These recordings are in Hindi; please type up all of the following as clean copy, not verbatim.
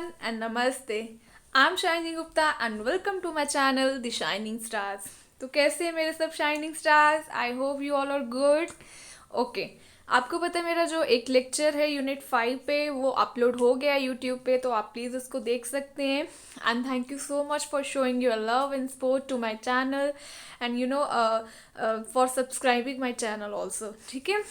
everyone and namaste. I'm Shining Gupta and welcome to my channel The Shining Stars. तो कैसे हैं मेरे सब shining stars? I hope you all are good. Okay, आपको पता है मेरा जो एक लेक्चर है यूनिट 5 पे वो अपलोड हो गया यूट्यूब पे, तो आप प्लीज़ उसको देख सकते हैं. And thank you so much for showing your love and support to my channel and for subscribing my channel also. ठीक है,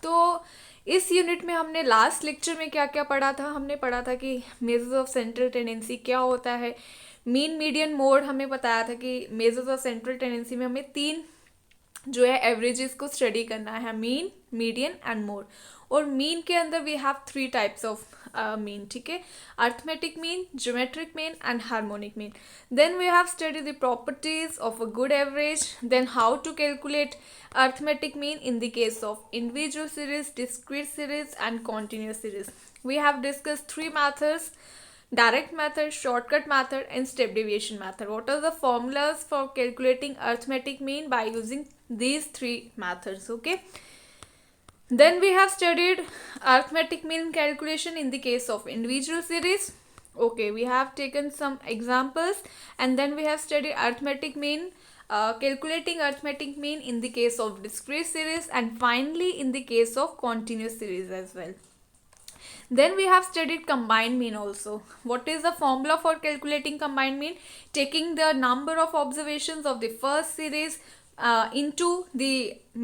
तो इस यूनिट में हमने लास्ट लेक्चर में क्या क्या पढ़ा था. हमने पढ़ा था कि मेजर्स ऑफ सेंट्रल टेंडेंसी क्या होता है. मीन मीडियन मोड हमें बताया था कि मेजर्स ऑफ सेंट्रल टेंडेंसी में हमें तीन जो है एवरेजेस को स्टडी करना है, मीन, मीडियन एंड मोड. और मीन के अंदर we have 3 types of mean. ठीक है, arithmetic mean, geometric mean and harmonic mean. Then we have study the properties of a good average. Then how to calculate arithmetic mean in the case of individual series, discrete series and continuous series. We have discussed 3 methods: direct method, shortcut method and step deviation method. What are the formulas for calculating arithmetic mean by using these 3 methods? Okay, then we have studied arithmetic mean calculation in the case of individual series. Okay, we have taken some examples and then we have studied arithmetic mean, calculating arithmetic mean in the case of discrete series and finally in the case of continuous series as well. Then we have studied combined mean also. What is the formula for calculating combined mean? Taking the number of observations of the first series into the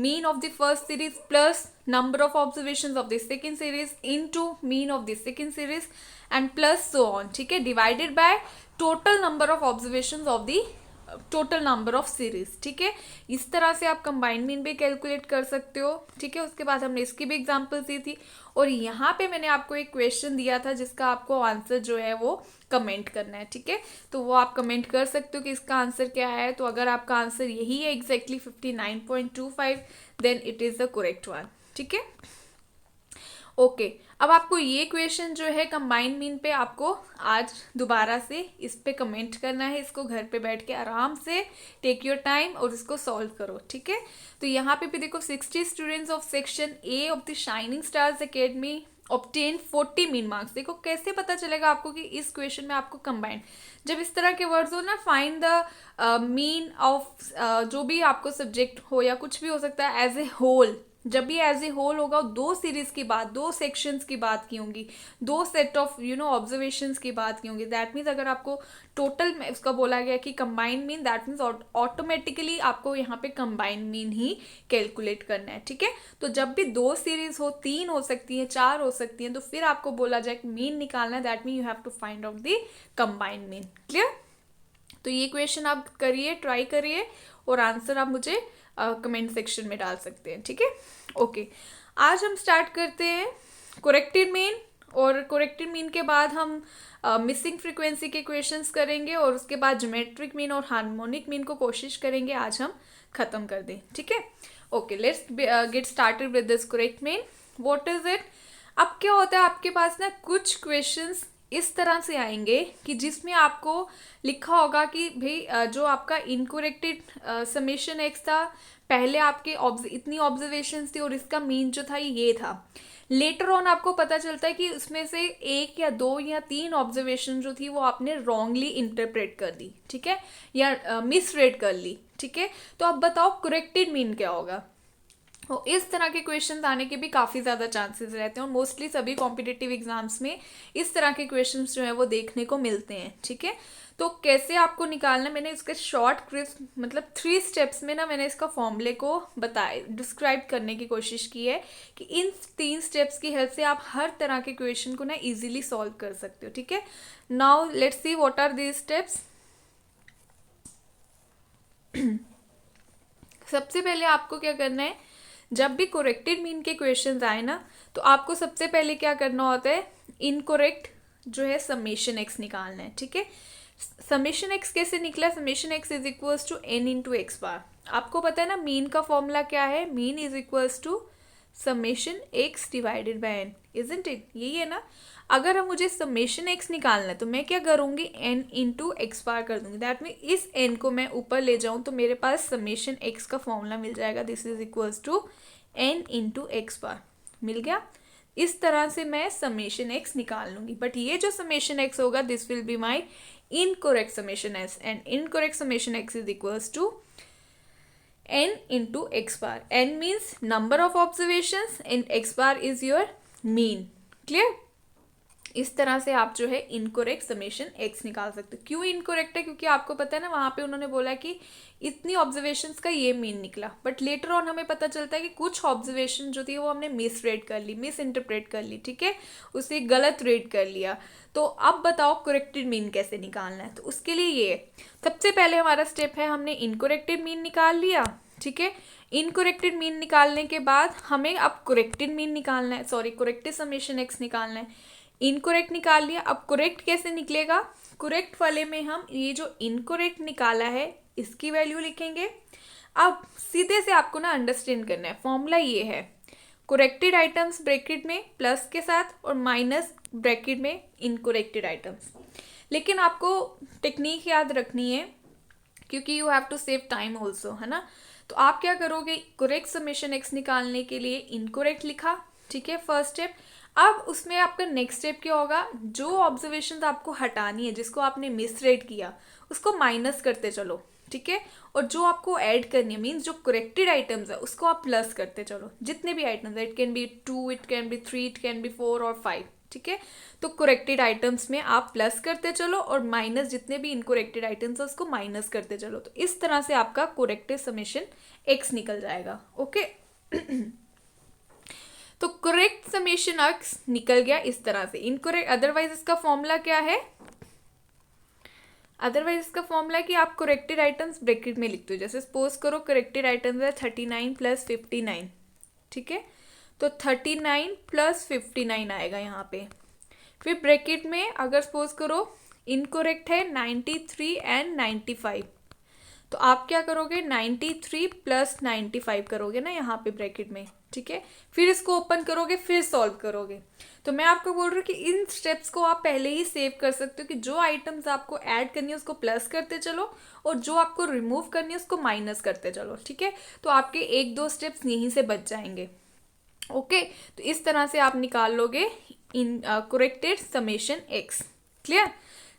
mean of the first series plus number of observations of the second series into mean of the second series and plus so on. ठीक है, divided by total number of observations of the total number of series. ठीक है, इस तरह से आप कंबाइंड मीन भी कैलकुलेट कर सकते हो. ठीक है, उसके बाद हमने इसकी भी एग्जांपल दी थी और यहाँ पे मैंने आपको एक क्वेश्चन दिया था जिसका आपको आंसर जो है वो कमेंट करना है. ठीक है, तो वो आप कमेंट कर सकते हो कि इसका आंसर क्या है. तो अगर आपका आंसर यही है exactly 59.25 then it is the correct one. ठीक है, ओके, अब आपको ये क्वेश्चन जो है कंबाइंड मीन पे आपको आज दोबारा से इस पे कमेंट करना है. इसको घर पे बैठ के आराम से टेक योर टाइम और इसको सॉल्व करो. ठीक है, तो यहाँ पे भी देखो 60 students of section A of the shining stars academy obtain 40 mean marks. देखो कैसे पता चलेगा आपको कि इस क्वेश्चन में आपको कंबाइंड, जब इस तरह के वर्ड्स हो ना, फाइंड द मीन ऑफ जो भी आपको सब्जेक्ट हो या कुछ भी हो सकता है एज ए होल. जब भी एज ए होल होगा, 2 सीरीज की बात, 2 सेक्शंस की बात की होंगी, 2 सेट ऑफ ऑब्जर्वेशंस की बात की होंगी. दैट मीन्स अगर आपको टोटल में उसका बोला गया कि combined mean, that means automatically आपको यहाँ पे कंबाइंड मीन ही कैलकुलेट करना है. ठीक है, तो जब भी 2 सीरीज हो, 3 हो सकती है, 4 हो सकती हैं, तो फिर आपको बोला जाए कि मीन निकालना है. That mean you have to find out the combined mean. Clear? तो ये क्वेश्चन आप करिए, ट्राई करिए और आंसर आप मुझे कमेंट सेक्शन में डाल सकते हैं. ठीक है, ओके, आज हम स्टार्ट करते हैं करेक्टेड मीन और करेक्टेड मीन के बाद हम मिसिंग फ्रीक्वेंसी के क्वेश्चंस करेंगे और उसके बाद ज्योमेट्रिक मीन और हार्मोनिक मीन को कोशिश करेंगे आज हम ख़त्म कर दें. ठीक है, okay, let's get started with this correct mean. What is it? अब क्या होता है, आपके पास ना कुछ क्वेश्चंस इस तरह से आएंगे कि जिसमें आपको लिखा होगा कि भाई जो आपका इनकरेक्टेड समेशन एक्स था, पहले आपके इतनी ऑब्जर्वेशंस थी और इसका मीन जो था ये था. लेटर ऑन आपको पता चलता है कि उसमें से 1 या 2 या 3 ऑब्जर्वेशन जो थी वो आपने रॉन्गली इंटरप्रेट कर दी. ठीक है, या मिसरेड कर ली. ठीक है, तो अब बताओ करेक्टेड मीन क्या होगा. तो इस तरह के क्वेश्चंस आने के भी काफ़ी ज़्यादा चांसेस रहते हैं और मोस्टली सभी कॉम्पिटिटिव एग्जाम्स में इस तरह के क्वेश्चंस जो है वो देखने को मिलते हैं. ठीक है, तो कैसे आपको निकालना, मैंने इसके शॉर्ट क्रिस्प मतलब 3 स्टेप्स में ना मैंने इसका फॉर्मूले को डिस्क्राइब करने की कोशिश की है कि इन 3 स्टेप्स की हेल्प से आप हर तरह के क्वेश्चन को ना ईजिली सॉल्व कर सकते हो. ठीक है, now let's see what are these steps. सबसे पहले आपको क्या करना है, जब भी करेक्टेड मीन के क्वेश्चंस आए ना, तो आपको सबसे पहले क्या करना होता है, इनकरेक्ट जो है समेशन एक्स निकालना है. ठीक है, समेशन एक्स कैसे निकला, summation x is equals to n into x bar. आपको पता है ना मीन का फॉर्मूला क्या है, mean is equals to summation x divided by n. Isn't it? यही है ना. अगर हम मुझे समेशन एक्स निकालना है तो मैं क्या करूँगी, एन इंटू एक्स बार कर दूंगी. दैट मीन इस एन को मैं ऊपर ले जाऊँ तो मेरे पास समेशन एक्स का फॉर्मूला मिल जाएगा. This is equals to n into x bar. मिल गया. इस तरह से मैं समेशन एक्स निकाल लूंगी, बट ये जो समेशन एक्स होगा this will be my incorrect summation x, and incorrect summation x is equals to n into x bar. n means number of observations and x bar is your mean. Clear? इस तरह से आप जो है इनकोरेक्ट समेशन एक्स निकाल सकते हो। क्यों इनकोरेक्ट है? क्योंकि आपको पता है ना, वहाँ पे उन्होंने बोला कि इतनी ऑब्जर्वेशंस का ये मीन निकला, बट लेटर ऑन हमें पता चलता है कि कुछ ऑब्जर्वेशन जो थी वो हमने मिस रेड कर ली, मिस इंटरप्रेट कर ली, ठीक है, उसे गलत रेड कर लिया। तो अब बताओ करेक्टेड मीन कैसे निकालना है। तो उसके लिए ये सबसे पहले हमारा स्टेप है, हमने इनकोरेक्टेड मीन निकाल लिया, ठीक है। इनकोरेक्टेड मीन निकालने के बाद हमें अब करेक्टेड मीन निकालना है, सॉरी करेक्टेड समेशन एक्स निकालना है। इनकोरेक्ट निकाल लिया, अब करेक्ट कैसे निकलेगा? करेक्ट वाले में हम ये जो इनकोरेक्ट निकाला है इसकी वैल्यू लिखेंगे। अब सीधे से आपको ना अंडरस्टैंड करना है, फॉर्मूला ये है, करेक्टेड आइटम्स ब्रैकेट में प्लस के साथ और माइनस ब्रैकेट में इनकोरेक्टेड आइटम्स। लेकिन आपको टेक्निक याद रखनी है क्योंकि you have to save time also, है ना। तो आप क्या करोगे, करेक्ट समेशन एक्स निकालने के लिए इनकोरेक्ट लिखा, ठीक है, फर्स्ट स्टेप। अब उसमें आपका नेक्स्ट स्टेप क्या होगा, जो ऑब्जर्वेशन आपको हटानी है, जिसको आपने मिसरेड किया, उसको माइनस करते चलो, ठीक है, और जो आपको ऐड करनी है, मीन्स जो करेक्टेड आइटम्स है उसको आप प्लस करते चलो, जितने भी आइटम्स है, it can be 2, it can be 3, it can be 4 और 5, ठीक है। तो करेक्टेड आइटम्स में आप प्लस करते चलो और माइनस जितने भी इनकोरेक्टेड आइटम्स है उसको माइनस करते चलो। तो इस तरह से आपका करेक्टेड समेशन एक्स निकल जाएगा, ओके। तो करेक्ट समेशन एक्स निकल गया इस तरह से। इनकरेक्ट, अदरवाइज इसका फॉर्मूला क्या है, अदरवाइज इसका फॉर्मूला कि आप करेक्टेड आइटम्स ब्रैकेट में लिखते हो। जैसे सपोज करो करेक्टेड आइटम्स है 39 + 59, ठीक है, तो 39 + 59 आएगा यहाँ पे। फिर ब्रैकेट में अगर सपोज करो इनकोरेक्ट है 93 एंड 95, तो आप क्या करोगे, 93 + 95 करोगे ना यहाँ पे ब्रैकेट में, ठीक है। फिर इसको ओपन करोगे, फिर सॉल्व करोगे। तो मैं आपको बोल रही हूँ कि इन स्टेप्स को आप पहले ही सेव कर सकते हो कि जो आइटम्स आपको ऐड करनी है उसको प्लस करते चलो और जो आपको रिमूव करनी है उसको माइनस करते चलो, ठीक है। तो आपके 1-2 स्टेप्स यहीं से बच जाएंगे, ओके। तो इस तरह से आप निकाल लोगे in corrected summation x, clear.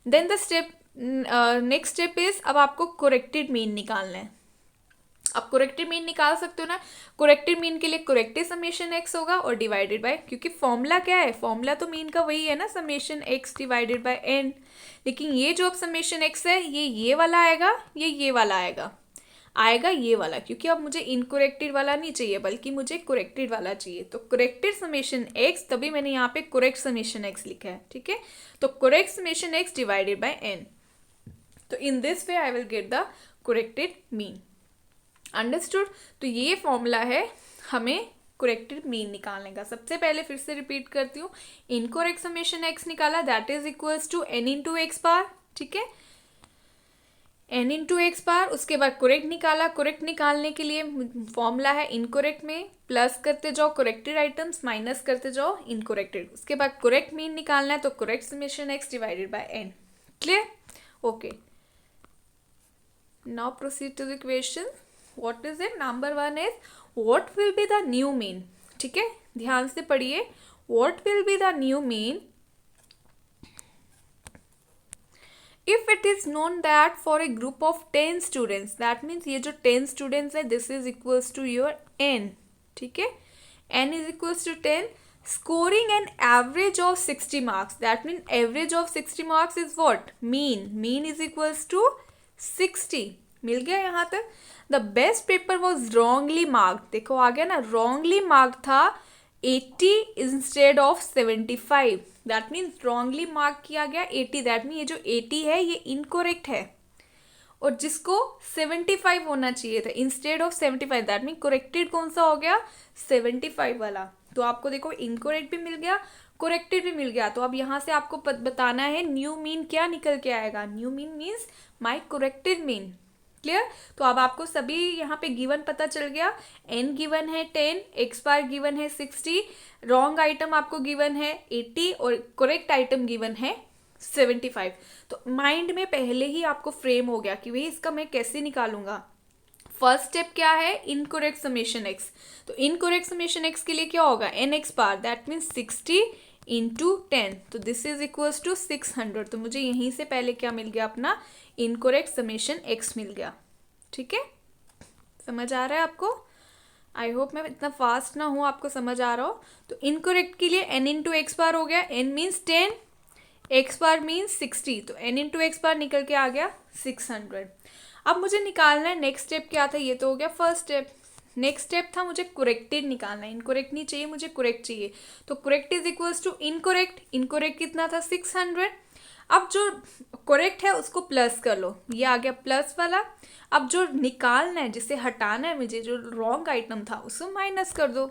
Then the step next step is, अब आपको करेक्टेड मीन निकालना है। अब करेक्टेड मीन निकाल सकते हो ना, करेक्टेड मीन के लिए करेक्टेड समेशन एक्स होगा और डिवाइडेड बाय, क्योंकि फॉर्मूला क्या है, फॉर्मूला तो मीन का वही है ना, summation x divided by n. लेकिन ये जो अब समेशन एक्स है ये वाला आएगा, ये वाला आएगा ये वाला, क्योंकि अब मुझे इनकरेक्टेड वाला नहीं चाहिए बल्कि मुझे करेक्टेड वाला चाहिए। तो करेक्टेड समेशन एक्स, तभी मैंने यहाँ पे करेक्ट समेशन एक्स लिखा है, ठीक है। तो correct summation x divided by n, तो in this way I will get the corrected mean, understood. तो ये फॉर्मूला है हमें करेक्टेड मीन निकालने का। सबसे पहले फिर से रिपीट करती हूँ, इनकरेक्ट समेशन एक्स निकाला, that is equals to n into x bar, ठीक है, n इंटू एक्स बार। उसके बाद करेक्ट निकाला, करेक्ट निकालने के लिए फॉर्मूला है इनकरेक्ट में प्लस करते जाओ करेक्टेड आइटम्स, माइनस करते जाओ इनकरेक्टेड। उसके बाद करेक्ट मीन निकालना है, तो correct summation x divided by n, clear, okay. Now proceed to the question. What is it? Number 1 is what will be the new mean, ठीक है, ध्यान से पढ़िए। What will be the new mean if it is known that for a group of 10 students, that means ये जो 10 students है this is equals to your n, ठीक है, n is equals to 10, scoring an average of 60 marks, that means average of 60 marks is what, mean is equals to 60, मिल गया यहाँ तक। The best paper was wrongly marked, देखो आ गया ना, रॉन्गली मार्क्ड था 80 instead of 75, that means wrongly mark किया गया 80, दैट मीन ये जो 80 है ये इनकोरेक्ट है, और जिसको 75 होना चाहिए था instead of 75, that mean corrected कौन सा हो गया, 75 वाला। तो आपको देखो इनकोरेक्ट भी मिल गया, करेक्टेड भी मिल गया। तो अब यहाँ से आपको बताना है न्यू मीन क्या निकल के आएगा, new mean means my corrected mean, clear. तो अब आपको सभी यहाँ पे गिवन पता चल गया, n गिवन है 10, एक्स बार गिवन है 60, रॉन्ग आइटम आपको गिवन है 80 और करेक्ट आइटम गिवन है 75। तो माइंड में पहले ही आपको फ्रेम हो गया कि भाई इसका मैं कैसे निकालूंगा, फर्स्ट स्टेप क्या है, इनकरेक्ट समेशन एक्स। तो इनकरेक्ट समेशन एक्स के लिए क्या होगा, n x bar, that means 60 into 10, तो दिस इज इक्वल्स टू 600। तो मुझे यहीं से पहले क्या मिल गया, अपना इनकरेक्ट समेशन एक्स मिल गया। ठीक है, समझ आ रहा है आपको? आई होप मैं इतना फास्ट ना हूँ, आपको समझ आ रहा हो। तो इनकरेक्ट के लिए एन इंटू एक्स बार हो गया, n means 10, x bar means 60, तो एन इंटू एक्स बार निकल के आ गया 600। अब मुझे निकालना है नेक्स्ट स्टेप क्या था, ये तो हो गया फर्स्ट स्टेप। नेक्स्ट स्टेप था मुझे करेक्टेड निकालना है, इनकरेक्ट नहीं चाहिए मुझे, करेक्ट चाहिए। तो correct is equals to incorrect, incorrect कितना था 600। अब जो करेक्ट है उसको प्लस कर लो, ये आ गया प्लस वाला। अब जो निकालना है, जिसे हटाना है मुझे, जो रॉन्ग आइटम था उसको माइनस कर दो।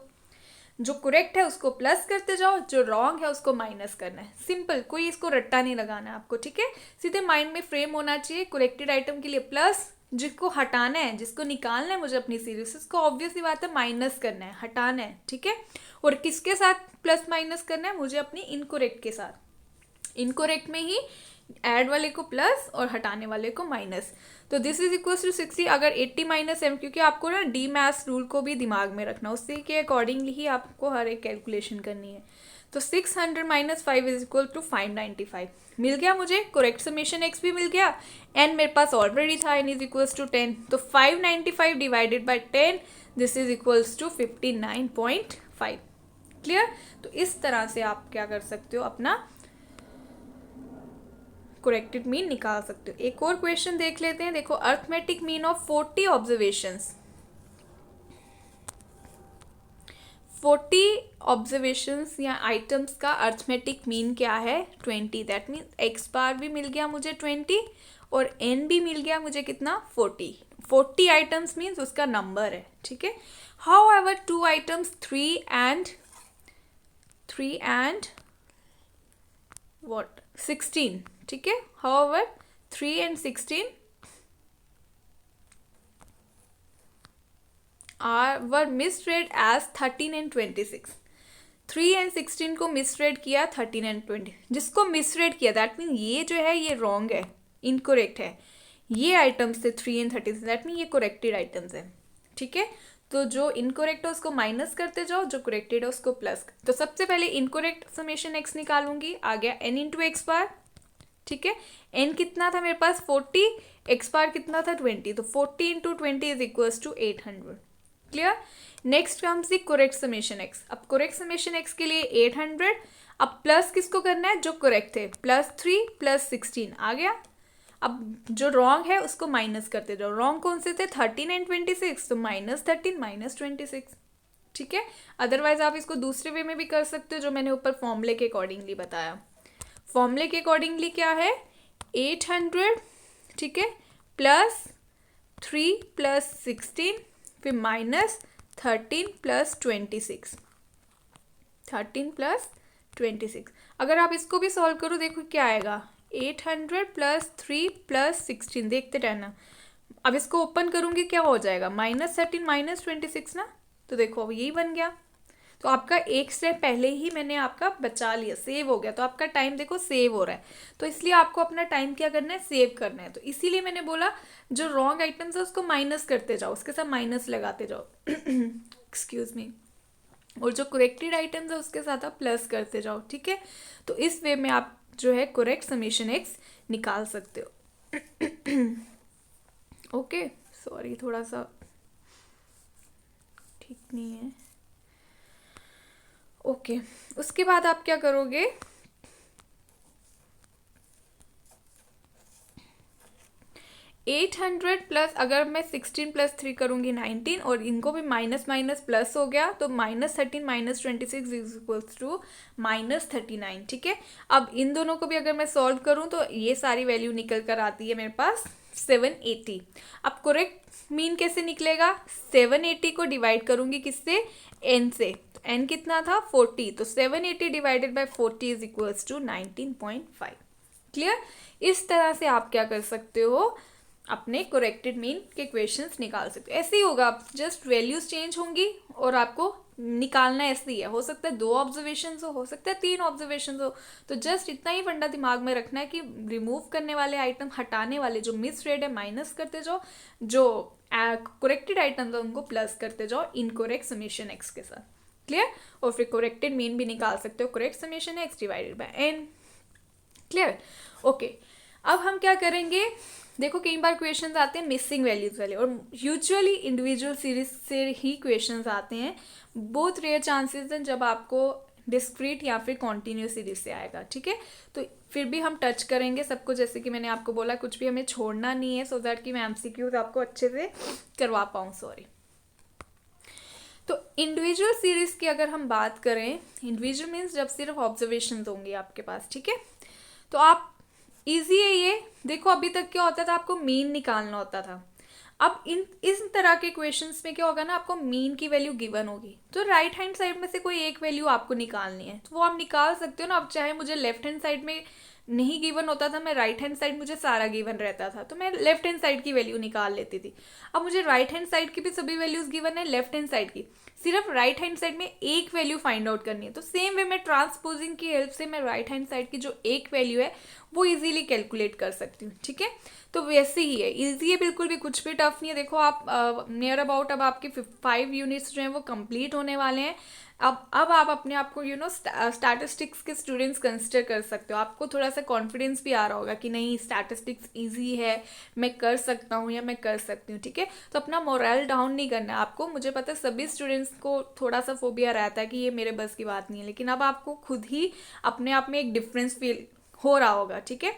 जो करेक्ट है उसको प्लस करते जाओ, जो रॉन्ग है उसको माइनस करना है। सिंपल, कोई इसको रट्टा नहीं लगाना है आपको। ठीक है, सीधे माइंड में फ्रेम होना चाहिए, करेक्टेड आइटम के लिए प्लस, जिसको हटाना है, जिसको निकालना है मुझे अपनी सीरीज से, उसको ऑब्वियसली बात है माइनस करना है, हटाना है। ठीक है, और किसके साथ प्लस माइनस करना है, मुझे अपनी इनकरेक्ट के साथ। इनकरेक्ट में ही ऐड वाले को प्लस और हटाने वाले को माइनस। तो दिस इज इक्वल टू 60। अगर 80 माइनस एम, क्योंकि आपको ना डी मैथ्स रूल को भी दिमाग में रखना, उससे के अकॉर्डिंगली ही आपको हर एक कैलकुलेशन करनी है। तो 600 माइनस 5 इज इक्वल टू 595 मिल गया मुझे। करेक्ट समेशन एक्स भी मिल गया, एन मेरे पास ऑलरेडी था, एन इज इक्वल्स टू 10। तो 595 divided by 10, this is equals to 59.5। Clear? तो इस तरह से आप क्या कर सकते हो, अपना करेक्टेड मीन निकाल सकते हो। एक और क्वेश्चन देख लेते हैं। देखो, arithmetic mean of 40 observations, 40 observations या आइटम्स का अर्थमेटिक मीन क्या है, 20। दैट मीन्स एक्स बार भी मिल गया मुझे 20 और एन भी मिल गया मुझे कितना, 40 आइटम्स मीन्स उसका नंबर है। ठीक है, how ever 2 items 3 and what 16, ठीक है, however 3 and 16 were misread as 13 and 26। 3 and 16 को मिसरेड किया 13 and 20। जिसको मिसरेड किया दैट मीन ये जो है ये रॉन्ग है, इनकरेक्ट है। ये आइटम्स थे 3 and 36, दैट मीन ये करेक्टेड आइटम्स है। ठीक है, तो जो इनकरेक्ट है उसको माइनस करते जाओ, जो करेक्टेड है उसको प्लस। तो सबसे पहले इनकरेक्ट समेशन एक्स निकालूंगी, आ गया एन इंटू एक्स बार। ठीक है, एन कितना था मेरे पास 40, एक्स बार कितना था 20, तो 40 into 20 is equals to 800। Clear? Next comes the correct summation x. अब करेक्ट समेशन एक्स के लिए 800, अब प्लस किसको करना है, जो करेक्ट थे, +3 + 16 आ गया। अब जो रॉन्ग है उसको माइनस करते जाओ। रॉन्ग कौन से थे, 13 and 26, तो -13 -26। ठीक है, अदरवाइज आप इसको दूसरे वे में भी कर सकते हो, जो मैंने ऊपर फॉर्मूले के अकॉर्डिंगली बताया। फॉर्मूले के अकॉर्डिंगली क्या है, 800, ठीक है, +3 + 16, फिर -13 + 26, 13 + 26। अगर आप इसको भी सॉल्व करो, देखो क्या आएगा, 800 + 3 + 16, देखते रहना। अब इसको ओपन करूंगी, क्या हो जाएगा, -13 -26 ना, तो देखो अब यही बन गया। तो आपका एक स्टेप पहले ही मैंने आपका बचा लिया, सेव हो गया। तो आपका टाइम देखो सेव हो रहा है। तो इसलिए आपको अपना टाइम क्या करना है, सेव करना है। तो इसीलिए मैंने बोला जो रॉन्ग आइटम्स है उसको माइनस करते जाओ, उसके साथ माइनस लगाते जाओ एक्सक्यूज मी, और जो करेक्टेड आइटम्स है उसके साथ आप प्लस करते जाओ। ठीक है, तो इस वे में आप जो है करेक्ट समेशन एक्स निकाल सकते हो। ओके, सॉरी थोड़ा सा ठीक नहीं है। ओके, उसके बाद आप क्या करोगे, $800 प्लस, अगर मैं 16 + 3 करूँगी 19, और इनको भी माइनस माइनस प्लस हो गया, तो -13 -26 इज इक्वल्स टू -39। ठीक है, अब इन दोनों को भी अगर मैं सॉल्व करूँ तो ये सारी वैल्यू निकल कर आती है मेरे पास 780। अब करेक्ट मीन कैसे निकलेगा, 780 को डिवाइड करूँगी किससे, n से। n कितना था 40, तो 780 divided by 40 is equals to 19.5। Clear? इस तरह से आप क्या कर सकते हो, अपने करेक्टेड मीन के क्वेश्चंस निकाल सकते हो। ऐसे ही होगा, आप जस्ट वैल्यूज चेंज होंगी और आपको निकालना ऐसे ही है। हो सकता है 2 ऑब्जर्वेशन हो सकता है 3 ऑब्जर्वेशन हो। तो जस्ट इतना ही फंडा दिमाग में रखना है कि रिमूव करने वाले आइटम, हटाने वाले जो मिस रेड है माइनस करते जाओ, जो करेक्टेड आइटम्स उनको प्लस करते जाओ इनकरेक्ट समेशन एक्स के साथ। क्लियर? और फिर करेक्टेड मीन भी निकाल सकते हो, correct summation x divided by n. Clear? Okay, अब हम क्या करेंगे, देखो कई बार क्वेश्चंस आते हैं मिसिंग वैल्यूज वाले, और यूजुअली इंडिविजुअल सीरीज से ही क्वेश्चंस आते हैं। बहुत रेयर चांसेस हैं जब आपको डिस्क्रीट या फिर कॉन्टिन्यूस सीरीज से आएगा। ठीक है, तो फिर भी हम टच करेंगे सबको, जैसे कि मैंने आपको बोला कुछ भी हमें छोड़ना नहीं है, सो दैट कि मैं एमसीक्यूज आपको अच्छे से करवा पाऊँ। सॉरी। तो इंडिविजुअल सीरीज की अगर हम बात करें, इंडिविजुअल मीन्स जब सिर्फ ऑब्जर्वेशन होंगे आपके पास। ठीक है, तो आप इजी है ये। देखो अभी तक क्या होता था, आपको मीन निकालना होता था। अब इस तरह के क्वेश्चंस में क्या होगा ना, आपको मीन की वैल्यू गिवन होगी, तो राइट हैंड साइड में से कोई एक वैल्यू आपको निकालनी है, तो वो आप निकाल सकते हो ना। अब चाहे मुझे लेफ्ट हैंड साइड में नहीं गिवन होता था, मैं राइट हैंड साइड मुझे सारा गिवन रहता था, तो मैं लेफ्ट हैंड साइड की वैल्यू निकाल लेती थी। अब मुझे राइट हैंड साइड की भी सभी वैल्यूज गिवन है, लेफ्ट हैंड साइड की सिर्फ राइट हैंड साइड में एक वैल्यू फाइंड आउट करनी है। तो सेम वे में ट्रांसपोजिंग की हेल्प से मैं राइट हैंड साइड की जो एक वैल्यू है वो इजीली कैलकुलेट कर सकती हूँ। ठीक है, तो वैसे ही है, इजी है, बिल्कुल भी कुछ भी टफ नहीं है। देखो आप नियर अबाउट अब आपके 5 यूनिट्स जो हैं वो कंप्लीट होने वाले हैं। अब आप अपने आप को स्टैटिस्टिक्स के स्टूडेंट्स कंसिडर कर सकते हो। आपको थोड़ा सा कॉन्फिडेंस भी आ रहा होगा कि नहीं स्टैटिस्टिक्स इजी है, मैं कर सकता हूँ या मैं कर सकती हूँ। ठीक है, तो अपना मोरल डाउन नहीं करना है आपको। मुझे पता है सभी स्टूडेंट्स को थोड़ा सा फोबिया रहता है कि ये मेरे बस की बात नहीं है, लेकिन अब आपको खुद ही अपने आप में एक डिफरेंस फील हो रहा होगा। ठीक है,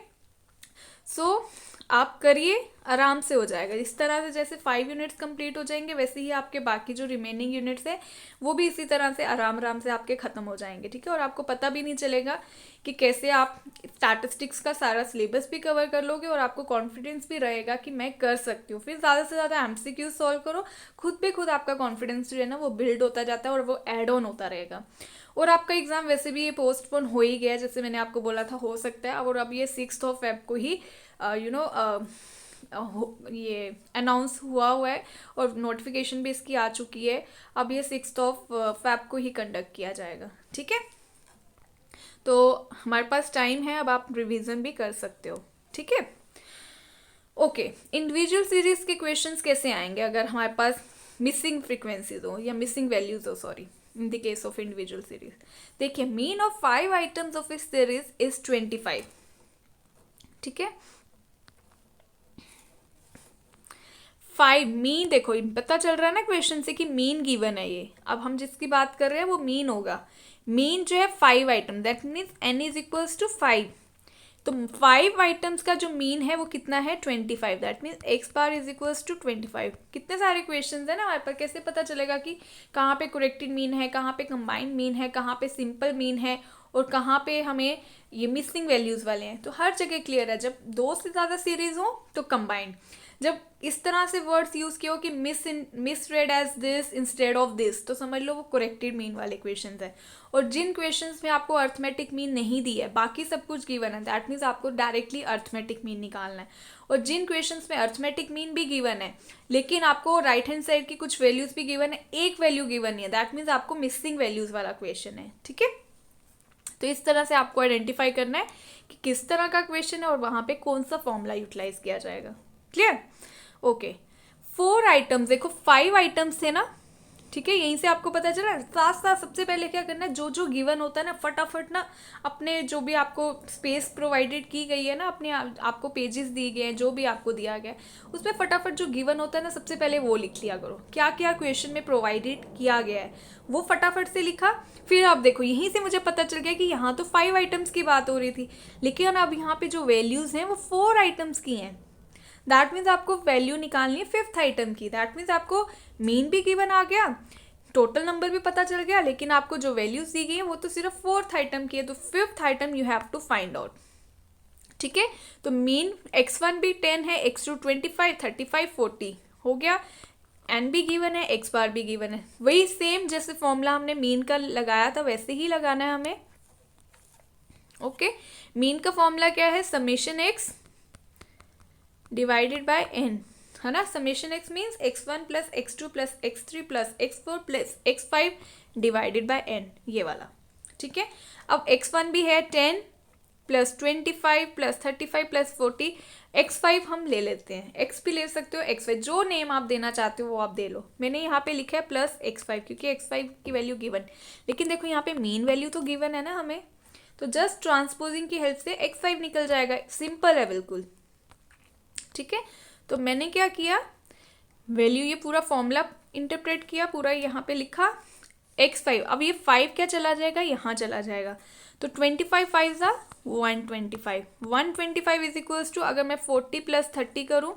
सो आप करिए, आराम से हो जाएगा। इस तरह से जैसे 5 यूनिट्स कंप्लीट हो जाएंगे, वैसे ही आपके बाकी जो रिमेनिंग यूनिट्स है वो भी इसी तरह से आराम आराम से आपके ख़त्म हो जाएंगे। ठीक है, और आपको पता भी नहीं चलेगा कि कैसे आप स्टैटिस्टिक्स का सारा सिलेबस भी कवर कर लोगे, और आपको कॉन्फिडेंस भी रहेगा कि मैं कर सकती हूँ। फिर ज़्यादा से ज़्यादा एमसीक्यू सॉल्व करो, खुद पे खुद आपका कॉन्फिडेंस जो है ना वो बिल्ड होता जाता है और वो एड ऑन होता रहेगा। और आपका एग्ज़ाम वैसे भी ये पोस्टपोन हो ही गया, जैसे मैंने आपको बोला था हो सकता है, और अब ये 6 फेब को ही ये अनाउंस हुआ है और नोटिफिकेशन भी इसकी आ चुकी है। अब ये 6 फेब को ही कंडक्ट किया जाएगा। ठीक है, तो हमारे पास टाइम है, अब आप रिवीजन भी कर सकते हो। ठीक है, ओके। इंडिविजुअल सीरीज के क्वेश्चंस कैसे आएंगे अगर हमारे पास मिसिंग फ्रीक्वेंसीज हो या मिसिंग वैल्यूज हो, sorry, in the case of individual series. देखिए, mean of 5 items of a series is 25। ठीक है, 5 मीन, देखो पता चल रहा है ना क्वेश्चन से कि मीन गिवन है ये। अब हम जिसकी बात कर रहे हैं वो मीन होगा। मीन जो है 5 item, that means n is equals to 5। तो 5 आइटम्स का जो मीन है वो कितना है 25। That means x bar is equals to 25। कितने सारे क्वेश्चंस है ना हमारे पास, कैसे पता चलेगा कि कहाँ पे करेक्टेड मीन है, कहाँ पे कंबाइंड मीन है, कहाँ पे सिंपल मीन है, और कहाँ पे हमें ये मिसिंग वैल्यूज वाले हैं। तो हर जगह क्लियर है, जब 2 से ज़्यादा सीरीज हो तो कंबाइंड। जब इस तरह से वर्ड्स यूज किए हो कि misread as this instead of this, तो समझ लो वो करेक्टेड मीन वाले क्वेश्चंस है। और जिन क्वेश्चंस में आपको अर्थमेटिक मीन नहीं दी है, बाकी सब कुछ गिवन है, दैट मीन्स आपको डायरेक्टली अर्थमेटिक मीन निकालना है। और जिन क्वेश्चंस में अर्थमेटिक मीन भी गिवन है लेकिन आपको राइट हैंड साइड की कुछ वैल्यूज भी गिवन है, एक वैल्यू गिवन नहीं है, दैट मीन्स आपको मिसिंग वैल्यूज वाला क्वेश्चन है। ठीक है, तो इस तरह से आपको आइडेंटिफाई करना है कि किस तरह का क्वेश्चन है और वहां पे कौन सा फॉर्मूला यूटिलाइज किया जाएगा। क्लियर? ओके, 4 आइटम्स, देखो 5 आइटम्स थे ना। ठीक है, यहीं से आपको पता चला। साथ साथ सबसे पहले क्या करना है, जो जो गिवन होता है ना फटाफट ना अपने जो भी आपको स्पेस प्रोवाइडेड की गई है ना, अपने आपको पेजेस दिए गए हैं, जो भी आपको दिया गया है उसमें फटाफट जो गिवन होता है ना सबसे पहले वो लिख लिया करो। क्या क्या क्वेश्चन में प्रोवाइडेड किया गया है वो फटाफट से लिखा। फिर आप देखो यहीं से मुझे पता चल गया कि यहाँ तो 5 आइटम्स की बात हो रही थी, लेकिन अब यहाँ पे जो वैल्यूज हैं वो 4 आइटम्स की हैं। दैट मीन्स आपको वैल्यू निकालनी है 5th आइटम की। दैट मीन्स आपको मीन भी गिवन आ गया, टोटल नंबर भी पता चल गया, लेकिन आपको जो वैल्यूज दी गई है वो तो सिर्फ 4th आइटम की है। तो 5th item you have to find out. ठीक है, तो मीन x1 भी 10 है, x2 25, 35, 40 हो गया। n भी गिवन है, x बार भी गिवन है। वही सेम जैसे फॉर्मूला हमने मीन का लगाया था वैसे ही लगाना है हमें। ओके, मीन का फॉर्मूला क्या है, summation x divided by n, है ना। Summation x means x1 plus x2 plus x3 plus x4 plus x5 divided by n, ये वाला। ठीक है, अब x1 भी है 10, +25 +35 +40, x5 हम ले लेते हैं, x भी ले सकते हो, x5 जो नेम आप देना चाहते हो वो आप दे लो। मैंने यहाँ पे लिखा है +x5 क्योंकि x5 की वैल्यू गिवन, लेकिन देखो यहाँ पे मीन वैल्यू तो गिवन है ना हमें, तो जस्ट ट्रांसपोजिंग की हेल्प से x5 निकल जाएगा, सिंपल है बिल्कुल। ठीक है, तो मैंने क्या किया, वैल्यू ये पूरा फॉर्मूला इंटरप्रेट किया, पूरा यहाँ पे लिखा x5। अब ये 5 क्या चला जाएगा, यहाँ चला जाएगा, तो 25 5 ज़ा 125, 125 इज इक्वल्स टू, अगर मैं 40 + 30 करूँ,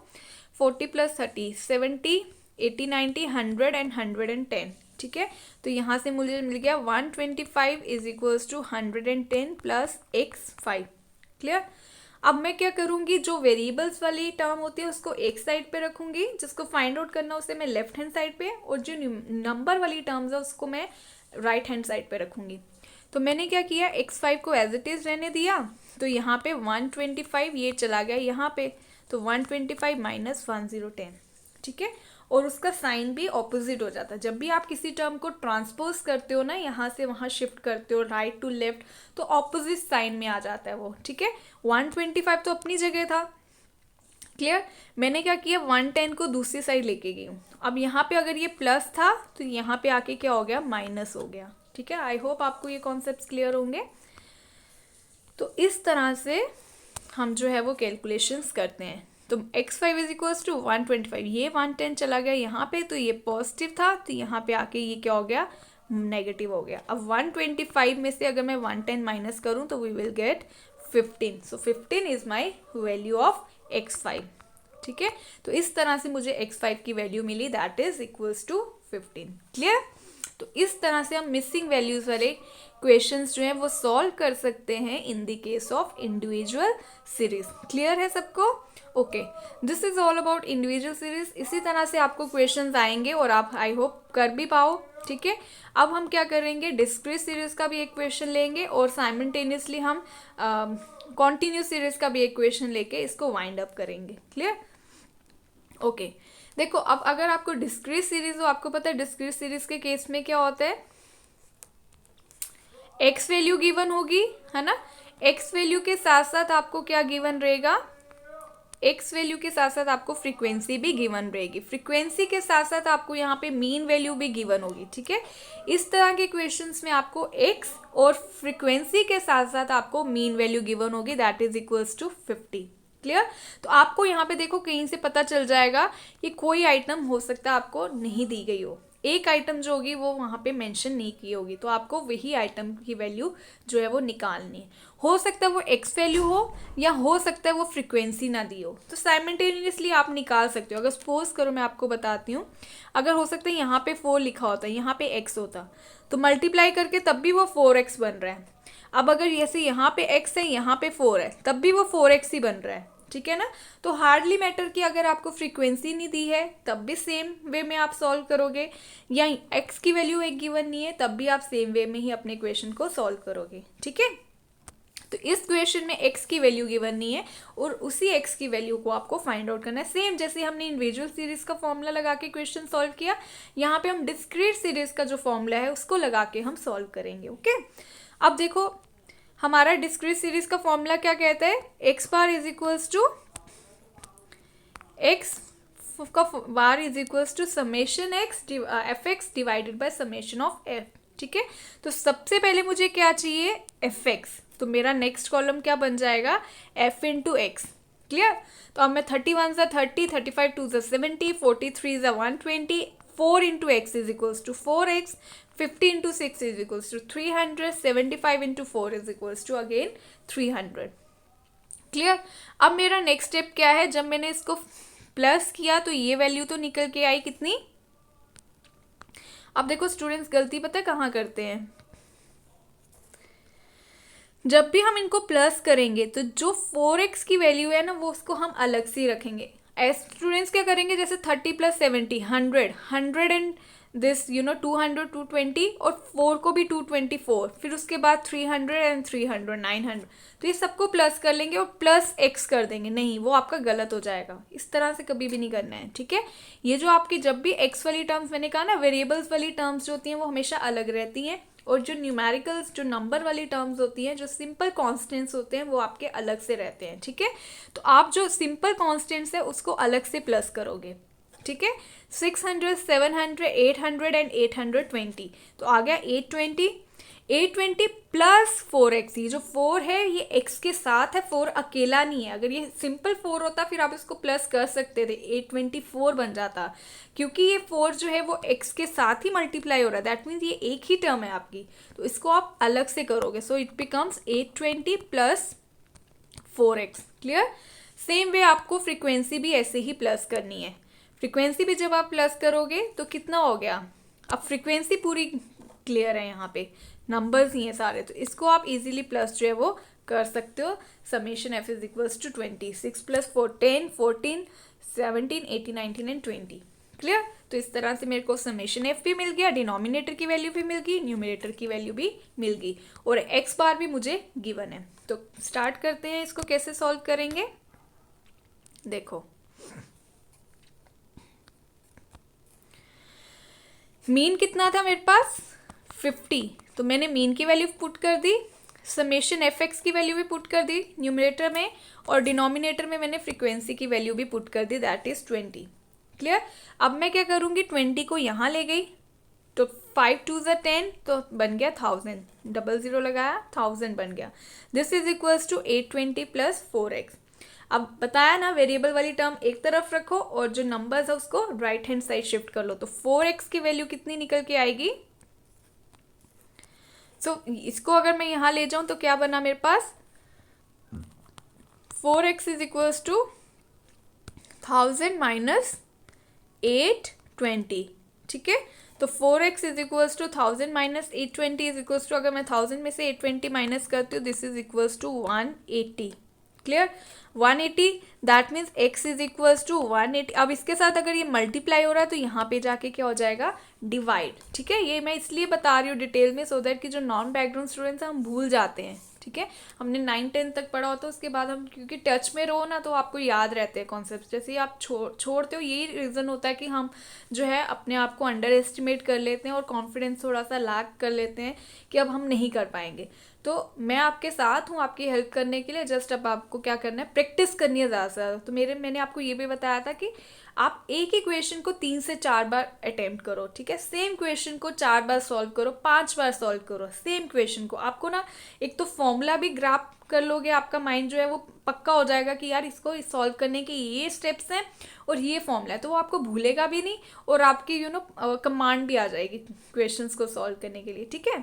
40 + 30 70 80 90 100 एंड 110। ठीक है, तो यहाँ से मुझे मिल गया 125 is equals to 110 + x5। Clear. अब मैं क्या करूँगी, जो वेरिएबल्स वाली टर्म होती है उसको एक साइड पे रखूँगी, जिसको फाइंड आउट करना उसे मैं लेफ्ट हैंड साइड पे, और जो नंबर वाली टर्म्स है उसको मैं राइट हैंड साइड पे रखूँगी। तो मैंने क्या किया, x5 को एज इट इज़ रहने दिया, तो यहाँ पे 125 ये चला गया यहाँ पे, तो 125 - 1010। ठीक है, और उसका साइन भी ऑपोजिट हो जाता है। जब भी आप किसी टर्म को ट्रांसपोज करते हो ना, यहाँ से वहाँ शिफ्ट करते हो राइट टू लेफ्ट, तो ऑपोजिट साइन में आ जाता है वो। ठीक है, 125 तो अपनी जगह था, क्लियर। मैंने क्या किया, 110 को दूसरी साइड लेके गई हूँ। अब यहाँ पे अगर ये प्लस था तो यहाँ पे आके क्या हो गया, माइनस हो गया। ठीक है, आई होप आपको ये कॉन्सेप्ट्स क्लियर होंगे। तो इस तरह से हम जो है वो कैलकुलेशंस करते हैं। तो x5 इज इक्वल्स टू 125, ये 110 चला गया यहाँ पे, तो ये पॉजिटिव था, तो यहाँ पे आके ये क्या हो गया, नेगेटिव हो गया। अब 125 में से अगर मैं 110 माइनस करूँ तो we will get 15। So 15 is my value of x5। ठीक है, तो इस तरह से मुझे x5 की वैल्यू मिली, that is equals to 15। Clear. तो इस तरह से हम मिसिंग वैल्यूज वाले क्वेश्चंस जो हैं वो सॉल्व कर सकते हैं इन the case of individual series. Clear है सबको? Okay, this is all about individual series. इसी तरह से आपको क्वेश्चंस आएंगे और आप आई होप कर भी पाओ। ठीक है, अब हम क्या करेंगे, डिस्क्रीट सीरीज का भी एक क्वेश्चन लेंगे और साइमल्टेनियसली हम कॉन्टिन्यूस सीरीज का भी एक क्वेश्चन लेके इसको वाइंड अप करेंगे। क्लियर। ओके, देखो अब अगर आपको डिस्क्रीट सीरीज हो, आपको पता है डिस्क्रीट सीरीज के केस में क्या होता है, एक्स वैल्यू गिवन होगी, है ना। एक्स वैल्यू के साथ साथ आपको क्या गिवन रहेगा, एक्स वैल्यू के साथ साथ आपको फ्रीक्वेंसी भी गिवन रहेगी। फ्रीक्वेंसी के साथ साथ आपको यहाँ पे मीन वैल्यू भी गिवन होगी। ठीक है, इस तरह के क्वेश्चंस में आपको एक्स और फ्रीक्वेंसी के साथ साथ आपको मीन वैल्यू गिवन होगी, that is equals to 50। Clear. तो आपको यहाँ पे देखो कहीं से पता चल जाएगा कि कोई आइटम हो सकता है आपको नहीं दी गई हो, एक आइटम जो होगी वो वहाँ पे मेंशन नहीं की होगी, तो आपको वही आइटम की वैल्यू जो है वो निकालनी है। हो सकता है वो एक्स वैल्यू हो या हो सकता है वो फ्रीक्वेंसी ना दी हो, तो साइमल्टेनियसली आप निकाल सकते हो। अगर सपोज करो मैं आपको बताती हूँ, अगर हो सकता है यहाँ पे 4 लिखा होता है, यहाँ पे एक्स होता, तो मल्टीप्लाई करके तब भी वो 4x बन रहा है। अब अगर जैसे यहाँ पे x है, यहाँ पे 4 है, तब भी वो 4x ही बन रहा है। ठीक है ना, तो हार्डली मैटर कि अगर आपको फ्रीक्वेंसी नहीं दी है तब भी सेम वे में आप सॉल्व करोगे, या x की वैल्यू एक गिवन नहीं है तब भी आप सेम वे में ही अपने क्वेश्चन को सॉल्व करोगे। ठीक है, तो इस क्वेश्चन में x की वैल्यू गिवन नहीं है और उसी x की वैल्यू को आपको फाइंड आउट करना है। सेम जैसे हमने इंडिविजुअल सीरीज का फॉर्मूला लगा के क्वेश्चन सॉल्व किया, यहाँ पे हम डिस्क्रीट सीरीज का जो फॉर्मूला है उसको लगा के हम सॉल्व करेंगे। ओके, अब देखो हमारा डिस्क्रीट सीरीज का फॉर्मूला क्या कहता है, x bar is equals to x का bar is equals to summation x f x divided by summation of f. ठीक है, तो सबसे पहले मुझे क्या चाहिए, एफ एक्स, तो मेरा नेक्स्ट कॉलम क्या बन जाएगा, एफ इंटू एक्स। क्लियर। तो अब मैं 31 ज़ा 30, 35 2 ज़ा 70, 43 ज़ा 120, 4 into x is equals to 4x, 50 into 6 is equals to 300, 75 into 4 is equals to again 300। Clear. अब मेरा नेक्स्ट स्टेप क्या है, जब मैंने इसको प्लस किया तो ये वैल्यू तो निकल के आई कितनी। अब देखो स्टूडेंट्स गलती पता है कहाँ करते हैं, जब भी हम इनको प्लस करेंगे तो जो 4x की वैल्यू है ना वो उसको हम अलग से ही रखेंगे। स्टूडेंट्स क्या करेंगे, जैसे 30 + 70 100 एंड दिस 200 220 और 4 को भी 224, फिर उसके बाद 300 एंड 300 900, तो ये सबको प्लस कर लेंगे और प्लस x कर देंगे। नहीं, वो आपका गलत हो जाएगा, इस तरह से कभी भी नहीं करना है। ठीक है, ये जो आपकी जब भी x वाली टर्म्स, मैंने कहा ना वेरिएबल्स वाली टर्म्स जो होती हैं वो हमेशा अलग रहती हैं और जो न्यूमेरिकल्स, जो नंबर वाली टर्म्स होती हैं, जो सिंपल कॉन्स्टेंट्स होते हैं, वो आपके अलग से रहते हैं, ठीक है। तो आप जो सिंपल कॉन्स्टेंट्स है उसको अलग से प्लस करोगे, ठीक है। 600, 700, 800 एंड 820, तो आ गया 820। 820 प्लस 4x, ये जो 4 है ये x के साथ है, 4 अकेला नहीं है। अगर ये सिंपल 4 होता फिर आप इसको प्लस कर सकते थे, 824 बन जाता। क्योंकि ये 4 जो है वो x के साथ ही मल्टीप्लाई हो रहा है, दैट मीन्स ये एक ही टर्म है आपकी, तो इसको आप अलग से करोगे। So it becomes 820 plus 4x। Clear. Same way आपको फ्रीक्वेंसी भी ऐसे ही प्लस करनी है। फ्रीक्वेंसी भी जब आप प्लस करोगे तो कितना हो गया, अब फ्रीक्वेंसी पूरी क्लियर है, यहाँ पे नंबर्स ही हैं सारे, तो इसको आप इजीली प्लस जो है वो कर सकते हो। Summation f is equals to 20, 6 plus 4 10, 14 17 18 19 and 20। Clear. तो इस तरह से मेरे को समेशन एफ भी मिल गया, डिनोमिनेटर की वैल्यू भी मिल गई, न्यूमिनेटर की वैल्यू भी मिल गई, और एक्स बार भी मुझे गिवन है। तो स्टार्ट करते हैं, इसको कैसे सॉल्व करेंगे। देखो, मीन कितना था मेरे पास 50, तो मैंने मीन की वैल्यू पुट कर दी, समेशन एफ एक्स की वैल्यू भी पुट कर दी न्यूमिनेटर में, और डिनोमिनेटर में मैंने फ्रीक्वेंसी की वैल्यू भी पुट कर दी, दैट इज 20। क्लियर। अब मैं क्या करूँगी, 20 को यहाँ ले गई, तो 5 2 ज़ा 10, तो बन गया 1000, डबल ज़ीरो लगाया 1000 बन गया। This is equals to 820 plus 4x। अब बताया ना, वेरिएबल वाली टर्म एक तरफ रखो और जो नंबर्स है उसको राइट हैंड साइड शिफ्ट कर लो, तो 4x की वैल्यू कितनी निकल के आएगी। इसको अगर मैं यहाँ ले जाऊं तो क्या बना मेरे पास, 4x is equals to 1000 minus 820, ठीक है। तो 4x is equals to 1000 minus 820 is equals to, अगर मैं 1000 में से 820 माइनस करती हूँ, this is equals to 180। Clear. 180, that means x is equals to 180। अब इसके साथ अगर ये मल्टीप्लाई हो रहा है तो यहाँ पे जाके क्या हो जाएगा, डिवाइड, ठीक है। ये मैं इसलिए बता रही हूँ डिटेल में, सो दैट कि जो नॉन बैकग्राउंड स्टूडेंट्स हैं हम भूल जाते हैं, ठीक है। हमने 9-10 तक पढ़ा होता है, उसके बाद हम क्योंकि टच में रहो ना तो आपको याद रहते हैं कॉन्सेप्ट, जैसे ही आप छोड़ते हो, यही रीज़न होता है कि हम जो है अपने आप को अंडर एस्टिमेट कर लेते हैं और कॉन्फिडेंस थोड़ा सा लैक कर लेते हैं कि अब हम नहीं कर पाएंगे। तो मैं आपके साथ हूँ आपकी हेल्प करने के लिए, जस्ट अब आपको क्या करना है, प्रैक्टिस करनी है ज़्यादा से ज़्यादा। तो मैंने आपको ये भी बताया था कि आप एक ही क्वेश्चन को 3 से 4 बार अटेम्प्ट करो, ठीक है। सेम क्वेश्चन को 4 बार सॉल्व करो, 5 बार सॉल्व करो सेम क्वेश्चन को। आपको ना एक तो फॉर्मूला भी ग्राफ कर लोगे, आपका माइंड जो है वो पक्का हो जाएगा कि यार इसको सॉल्व करने के ये स्टेप्स हैं और ये फॉर्मूला है, तो वो आपको भूलेगा भी नहीं, और आपकी कमांड भी आ जाएगी क्वेश्चंस को सॉल्व करने के लिए, ठीक है।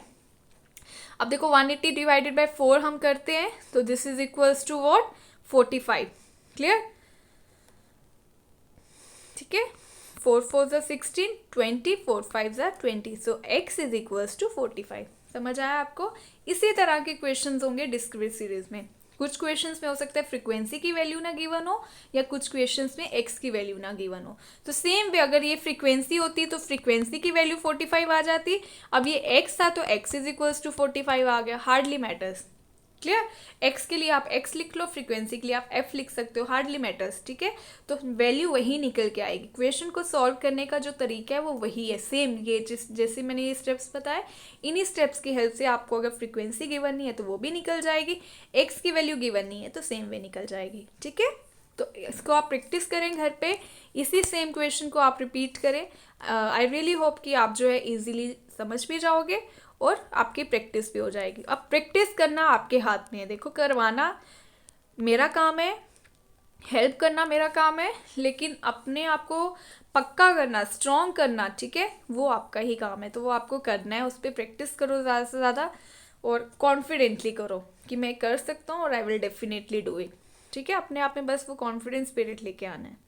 अब देखो 180 डिवाइडेड बाय 4 हम करते हैं, तो this is equals to what, 45। Clear, ठीक है। 4 4 ज़ा 16, 20, 4 5 ज़ा 20, सो x इज इक्वल्स टू 45। समझ आया आपको। इसी तरह के क्वेश्चंस होंगे डिस्क्रीट सीरीज में। कुछ क्वेश्चंस में हो सकता है फ्रीक्वेंसी की वैल्यू ना गिवन हो, या कुछ क्वेश्चंस में x की वैल्यू ना गिवन हो। तो सेम वे अगर ये फ्रीक्वेंसी होती तो फ्रीक्वेंसी की वैल्यू 45 आ जाती, अब ये x था तो x इज इक्वल्स टू 45 आ गया, हार्डली मैटर्स। क्लियर। x के लिए आप x लिख लो, फ्रीक्वेंसी के लिए आप f लिख सकते हो, हार्डली मैटर्स, ठीक है। तो वैल्यू वही निकल के आएगी। क्वेश्चन को सॉल्व करने का जो तरीका है वो वही है, सेम। ये जैसे मैंने ये स्टेप्स बताए, इन्हीं स्टेप्स की हेल्प से आपको अगर फ्रीक्वेंसी गिवन नहीं है तो वो भी निकल जाएगी, x की वैल्यू गिवन नहीं है तो सेम वे निकल जाएगी, ठीक है। तो इसको आप प्रैक्टिस करें घर पे, इसी सेम क्वेश्चन को आप रिपीट करें। आई रियली होप कि आप जो है इजीली समझ भी जाओगे और आपकी प्रैक्टिस भी हो जाएगी। अब प्रैक्टिस करना आपके हाथ में है, देखो करवाना मेरा काम है, हेल्प करना मेरा काम है, लेकिन अपने आप को पक्का करना, स्ट्रॉन्ग करना, ठीक है, वो आपका ही काम है। तो वो आपको करना है, उस पर प्रैक्टिस करो ज़्यादा से ज़्यादा और कॉन्फिडेंटली करो कि मैं कर सकता हूँ और I will definitely do it, ठीक है। अपने आप में बस वो कॉन्फिडेंस स्पिरिट लेके आना है।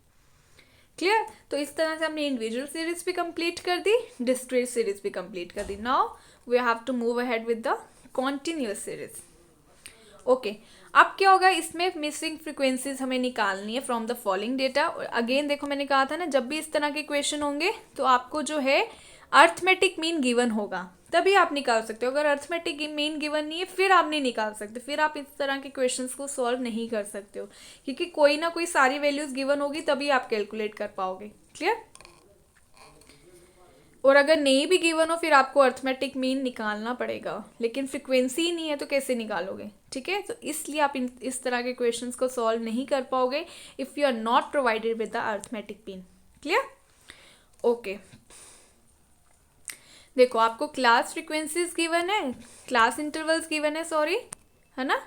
क्लियर। तो इस तरह से हमने इंडिविजुअल सीरीज भी कंप्लीट कर दी, डिस्क्रीट सीरीज भी कंप्लीट कर दी। Now we have to move ahead with the continuous series. Okay, अब क्या होगा, इसमें मिसिंग फ्रीक्वेंसीज हमें निकालनी है from the following data. Again देखो मैंने कहा था ना, जब भी इस तरह के क्वेश्चन होंगे तो आपको जो है अर्थमेटिक मीन गिवन होगा, तभी आप निकाल सकते हो। अगर अर्थमेटिक मीन गिवन नहीं है फिर आप नहीं निकाल सकते, फिर आप इस तरह के क्वेश्चंस को सॉल्व नहीं कर सकते हो, क्योंकि कोई ना कोई सारी वैल्यूज गिवन होगी तभी आप कैलकुलेट कर पाओगे। क्लियर। और अगर नहीं भी गिवन हो फिर आपको अर्थमेटिक मीन निकालना पड़ेगा, लेकिन फ्रिक्वेंसी ही नहीं है तो कैसे निकालोगे, ठीक है। तो इसलिए आप इस तरह के क्वेश्चंस को सॉल्व नहीं कर पाओगे if you are not provided with the arithmetic mean. Clear? Okay, देखो आपको क्लास फ्रिक्वेंसीज गिवन है, क्लास इंटरवल्स गिवन है, सॉरी, है ना,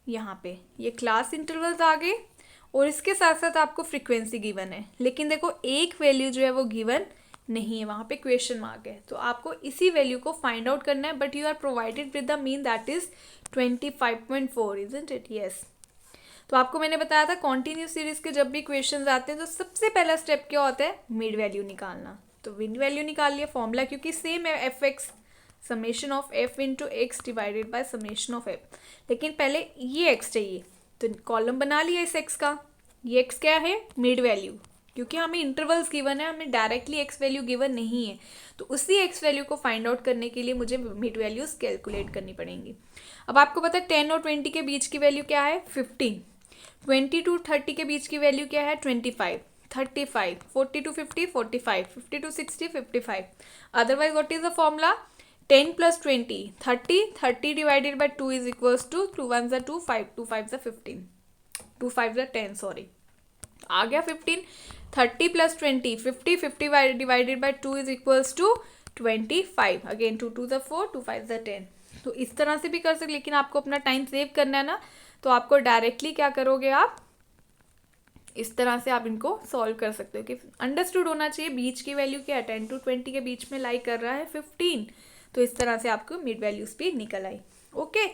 यहाँ पे ये क्लास इंटरवल्स आ गए और इसके साथ साथ आपको फ्रिक्वेंसी गिवन है, लेकिन देखो एक वैल्यू जो है वो गिवन नहीं है, वहाँ पे क्वेश्चन मार्क है, तो आपको इसी वैल्यू को फाइंड आउट करना है, but you are provided with the mean that is 25.4, isn't it? Yes. तो आपको मैंने बताया था कॉन्टिन्यूस सीरीज के जब भी क्वेश्चन आते हैं तो सबसे पहला स्टेप क्या होता है, मिड वैल्यू निकालना। तो मिड वैल्यू निकाल लिया, फॉर्मूला क्योंकि सेम है, F x summation of F into x divided by summation of F, लेकिन पहले ये एक्स चाहिए, तो कॉलम बना लिया इस एक्स का, ये एक्स क्या है, मिड वैल्यू, क्योंकि हमें इंटरवल्स गिवन है, हमें डायरेक्टली एक्स वैल्यू गिवन नहीं है, तो उसी एक्स वैल्यू को फाइंड आउट करने के लिए मुझे मिड वैल्यूज कैलकुलेट करनी पड़ेंगी। अब आपको पता है 10 और 20 के बीच की वैल्यू क्या है, 15, 20 to 30 के बीच की वैल्यू क्या है, 25, 35, 40 to 50, 45, 50 to 60, 55। Otherwise what is the formula, 10 plus 20, 30, 30 divided by 2 is equals to 2 1s are 2, 5, 2 5s are 15, 2 5s are 10, sorry, आ गया 15, 30 plus 20, 50, 50 divided by 2 is equals to 25, again 2 2s are 4, 2 5s are 10। तो इस तरह से भी कर सकते, लेकिन आपको अपना टाइम सेव करना है ना, तो आपको डायरेक्टली क्या करोगे, आप इस तरह से आप इनको सॉल्व कर सकते हो कि अंडरस्टूड होना चाहिए बीच की वैल्यू क्या है, 10 to 20 के बीच में लाई कर रहा है 15, तो इस तरह से आपको मिड वैल्यूज भी निकल आई। Okay,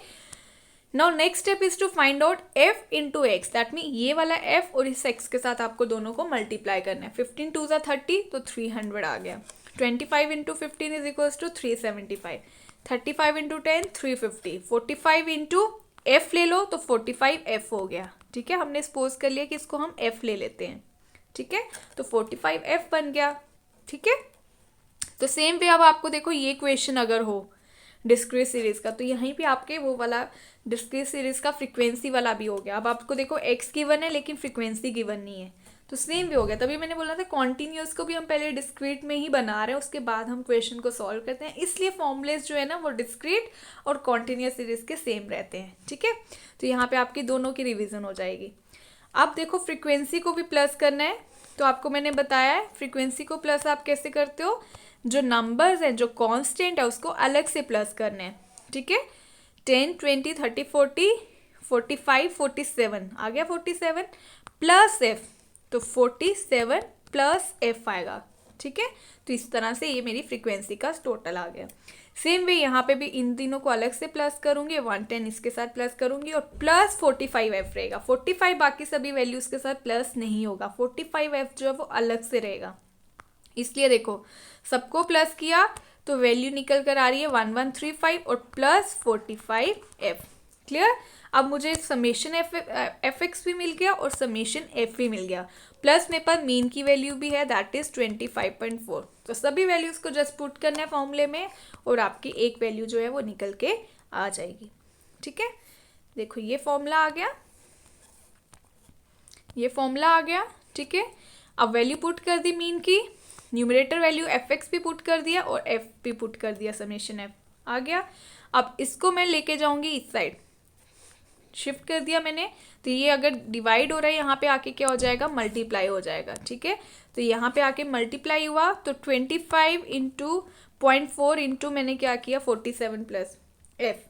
now next step is to find out f into x, that mean ये वाला एफ और इस एक्स के साथ आपको दोनों को मल्टीप्लाई करना है। 15 2s are 30, तो 300 आ गया। 25 into 15 is equals to 375, 35 into 10 350, 45 into f ले लो तो 45 एफ हो गया, ठीक है। हमने सपोज कर लिया कि इसको हम एफ ले लेते हैं, ठीक है, तो 45 एफ बन गया, ठीक है। तो सेम वे अब आपको देखो ये क्वेश्चन अगर हो डिस्क्रीट सीरीज का, तो यहीं पे आपके वो वाला डिस्क्रीट सीरीज का फ्रीक्वेंसी वाला भी हो गया। अब आपको देखो एक्स गिवन है लेकिन फ्रीक्वेंसी गिवन नहीं है, तो सेम भी हो गया। तभी मैंने बोला था कॉन्टिन्यूस को भी हम पहले डिस्क्रीट में ही बना रहे हैं, उसके बाद हम क्वेश्चन को सॉल्व करते हैं, इसलिए फॉर्मूलेस जो है ना वो डिस्क्रीट और कॉन्टिन्यूस सीरीज के सेम रहते हैं, ठीक है। तो यहाँ पे आपकी दोनों की रिविजन हो जाएगी। अब देखो फ्रीक्वेंसी को भी प्लस करना है, तो आपको मैंने बताया है फ्रीक्वेंसी को प्लस आप कैसे करते हो, जो नंबर्स हैं, जो कांस्टेंट है उसको अलग से प्लस करना है, ठीक है। 10 20 30 40 45 47 आ गया, 47 प्लस एफ, तो 47 प्लस एफ आएगा, ठीक है। तो इस तरह से ये मेरी फ्रीक्वेंसी का टोटल आ गया। सेम वे यहाँ पे भी इन तीनों को अलग से प्लस करूंगी, 110 इसके साथ प्लस करूंगी और प्लस 45 एफ रहेगा। 45 बाकी सभी वैल्यूज के साथ प्लस नहीं होगा, 45 एफ जो है वो अलग से रहेगा, इसलिए देखो सबको प्लस किया तो वैल्यू निकल कर आ रही है 1135 और प्लस 45 एफ। क्लियर? अब मुझे समेशन एफ एक्स भी मिल गया और समेशन एफ भी मिल गया, प्लस मेरे पास मीन की वैल्यू भी है दैट इज 25.4। तो सभी वैल्यूज को जस्ट पुट करना है फॉर्मूले में और आपकी एक वैल्यू जो है वो निकल के आ जाएगी, ठीक है। देखो ये फॉर्मूला आ गया, ये फॉर्मूला आ गया, ठीक है। अब वैल्यू पुट कर दी मीन की, न्यूमरेटर वैल्यू एफ एक्स भी पुट कर दिया और एफ भी पुट कर दिया, समेशन एफ आ गया। अब इसको मैं लेके जाऊंगी इस साइड, शिफ्ट कर दिया मैंने, तो ये अगर डिवाइड हो रहा है यहाँ पे आके क्या हो जाएगा, मल्टीप्लाई हो जाएगा, ठीक है। तो यहाँ पे आके मल्टीप्लाई हुआ तो 25 इंटू 0.4 इंटू मैंने क्या किया 47 प्लस एफ,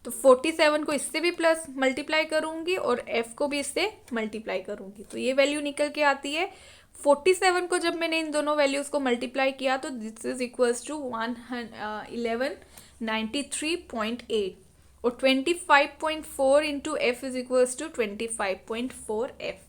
तो 47 को इससे भी प्लस मल्टीप्लाई करूँगी और एफ को भी इससे मल्टीप्लाई करूँगी, तो ये वैल्यू निकल के आती है 47 को जब मैंने इन दोनों वैल्यूज़ को मल्टीप्लाई किया तो दिस इज इक्वल्स टू 1193.8 और 25.4 into f is equals to 25.4 f.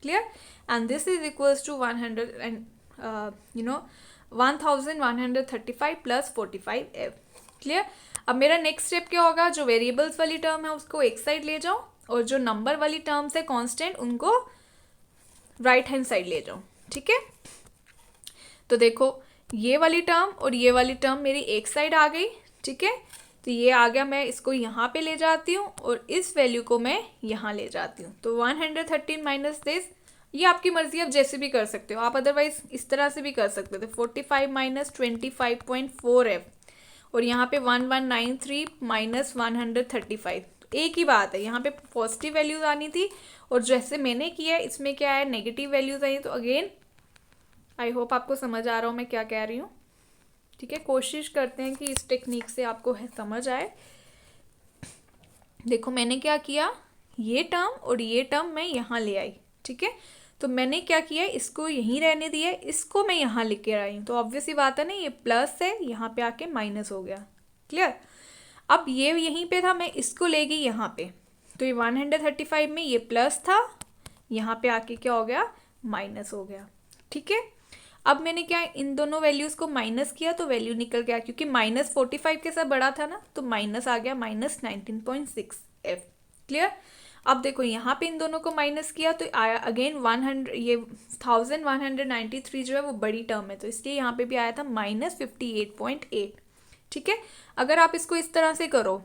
Clear? And this is equals to 1135 plus 45 f. Clear? अब मेरा नेक्स्ट स्टेप क्या होगा, जो वेरिएबल्स वाली टर्म है उसको एक साइड ले जाओ और जो नंबर वाली टर्म्स है कांस्टेंट उनको राइट हैंड साइड ले जाओ, ठीक है। तो देखो ये वाली टर्म और ये वाली टर्म मेरी एक साइड आ गई, ठीक है। तो ये आ गया, मैं इसको यहाँ पे ले जाती हूँ और इस वैल्यू को मैं यहाँ ले जाती हूँ, तो 113 माइनस दिस ये आपकी मर्जी, आप जैसे भी कर सकते हो, आप अदरवाइज इस तरह से भी कर सकते थे। 45 माइनस 25.4f और यहाँ पे 1193 माइनस 135, एक ही बात है, यहाँ पे पॉजिटिव वैल्यूज आनी थी और जैसे मैंने किया है इसमें क्या है, नेगेटिव वैल्यूज आई। तो अगेन आई होप आपको समझ आ रहा हूँ मैं क्या कह रही हूँ। ठीक है, कोशिश करते हैं कि इस टेक्निक से आपको समझ आए। देखो मैंने क्या किया, ये टर्म और ये टर्म मैं यहाँ ले आई। ठीक है, तो मैंने क्या किया, इसको यहीं रहने दिया, इसको मैं यहाँ लिख के आई हूँ। तो ऑब्वियस ही बात है ना, ये प्लस है, यहाँ पे आके माइनस हो गया। क्लियर। अब ये यहीं पे था, मैं इसको ले गई यहाँ पे, तो ये 135 में ये प्लस था, यहाँ पे आके क्या हो गया, माइनस हो गया। ठीक है, अब मैंने क्या, इन दोनों वैल्यूज़ को माइनस किया तो वैल्यू निकल गया, क्योंकि माइनस 45 के साथ बड़ा था ना, तो माइनस आ गया माइनस 19.6f। क्लियर। अब देखो यहाँ पे इन दोनों को माइनस किया तो आया अगेन 100, ये 1193 जो है वो बड़ी टर्म है, तो इसलिए यहाँ पे भी आया था माइनस 58.8। ठीक है, अगर आप इसको इस तरह से करो,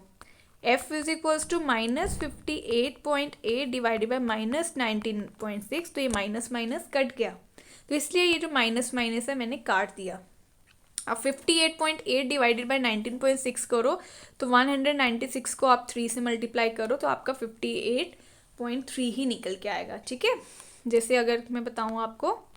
f is equals to minus 58.8 divided by minus 19.6, तो ये माइनस माइनस कट गया, तो इसलिए ये जो माइनस माइनस है मैंने काट दिया। अब 58.8 डिवाइडेड बाई 19.6 करो तो 196 को आप 3 से मल्टीप्लाई करो तो आपका 58.3 ही निकल के आएगा। ठीक है, जैसे अगर मैं बताऊँ आपको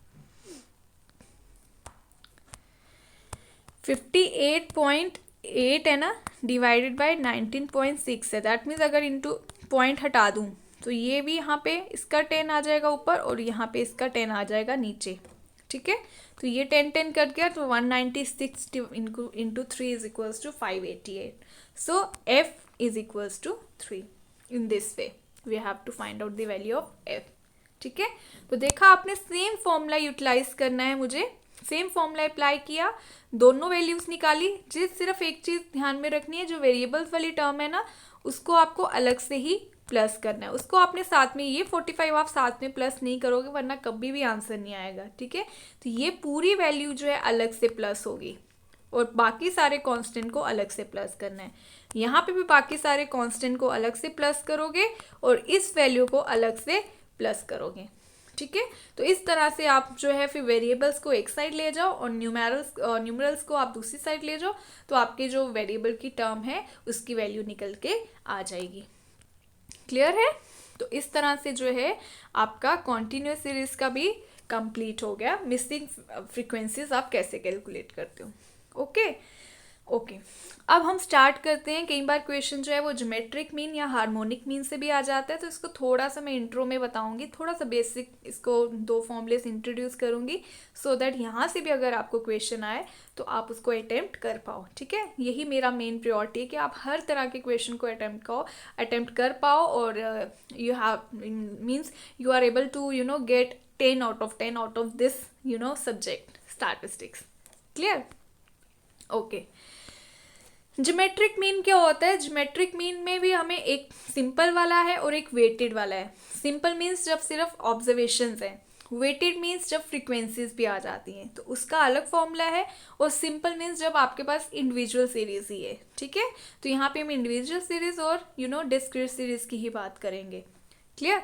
58.8 है ना, डिवाइडेड बाई 19.6 है, दैट मीन्स अगर इंटू पॉइंट हटा दूँ तो ये भी यहाँ पे इसका 10 आ जाएगा ऊपर और यहाँ पे इसका 10 आ जाएगा नीचे। ठीक है, तो ये 10 कट गया, तो 196 इंटू 3 is equals to 588। So f is equals to 3। In this way we have to find out the value of f। ठीक है, तो देखा आपने, सेम फॉर्मूला यूटिलाइज करना है मुझे, सेम फॉर्मूला अप्लाई किया, दोनों वैल्यूज निकाली। सिर्फ एक चीज़ ध्यान में रखनी है, जो वेरिएबल्स वाली टर्म है ना उसको आपको अलग से ही प्लस करना है, उसको आपने साथ में, ये 45 आप साथ में प्लस नहीं करोगे वरना कभी भी आंसर नहीं आएगा। ठीक है, तो ये पूरी वैल्यू जो है अलग से प्लस होगी और बाकी सारे कांस्टेंट को अलग से प्लस करना है। यहाँ पे भी बाकी सारे कांस्टेंट को अलग से प्लस करोगे और इस वैल्यू को अलग से प्लस करोगे। ठीक है, तो इस तरह से आप जो है फिर वेरिएबल्स को एक साइड ले जाओ और न्यूमरल्स को आप दूसरी साइड ले जाओ, तो आपके जो वेरिएबल की टर्म है उसकी वैल्यू निकल के आ जाएगी। क्लियर है। तो इस तरह से जो है आपका कॉन्टिन्यूस सीरीज का भी कंप्लीट हो गया। मिसिंग फ्रीक्वेंसीज आप कैसे कैलकुलेट करते हो। ओके, अब हम स्टार्ट करते हैं। कई बार क्वेश्चन जो है वो ज्योमेट्रिक मीन या हार्मोनिक मीन से भी आ जाता है, तो इसको थोड़ा सा मैं इंट्रो में बताऊंगी, थोड़ा सा बेसिक इसको 2 फॉर्मूलेस इंट्रोड्यूस करूंगी, सो दैट यहाँ से भी अगर आपको क्वेश्चन आए तो आप उसको अटेम्प्ट कर पाओ। ठीक है, यही मेरा मेन प्रायोरिटी है कि आप हर तरह के क्वेश्चन को अटेम्प्ट कर पाओ और you have means you are able to get 10 out of 10 out of this subject statistics. Clear. Okay, geometric mean क्या होता है। ज्योमेट्रिक मीन में भी हमें एक सिंपल वाला है और एक वेटेड वाला है। सिंपल मीन्स जब सिर्फ ऑब्जर्वेशंस हैं, वेटेड मीन्स जब फ्रीक्वेंसीज भी आ जाती हैं, तो उसका अलग फॉर्मूला है। और सिंपल मीन्स जब आपके पास इंडिविजुअल सीरीज ही है। ठीक है, तो यहाँ पे हम इंडिविजुअल सीरीज और डिस्क्रीट सीरीज की ही बात करेंगे। क्लियर।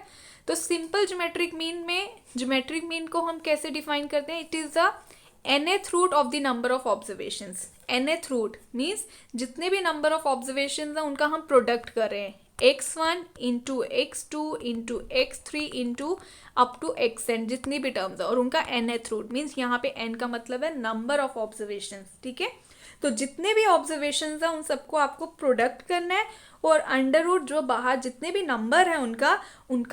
तो सिंपल ज्योमेट्रिक मीन में, ज्योमेट्रिक मीन को हम कैसे डिफाइन करते हैं, it is the nth root of the number of observations. nth root means जितने भी नंबर ऑफ ऑब्जर्वेशंस हैं उनका हम प्रोडक्ट कर रहे हैं, x1 into x2 into x3 into up to xn, जितनी भी टर्म्स है, और उनका nth रूट मीन्स यहाँ पे n का मतलब है नंबर ऑफ ऑब्जर्वेशंस। ठीक है, तो जितने भी ऑब्जर्वेशंस हैं उन सबको आपको प्रोडक्ट करना है और अंडर रूट जो बाहर जितने भी नंबर है उनका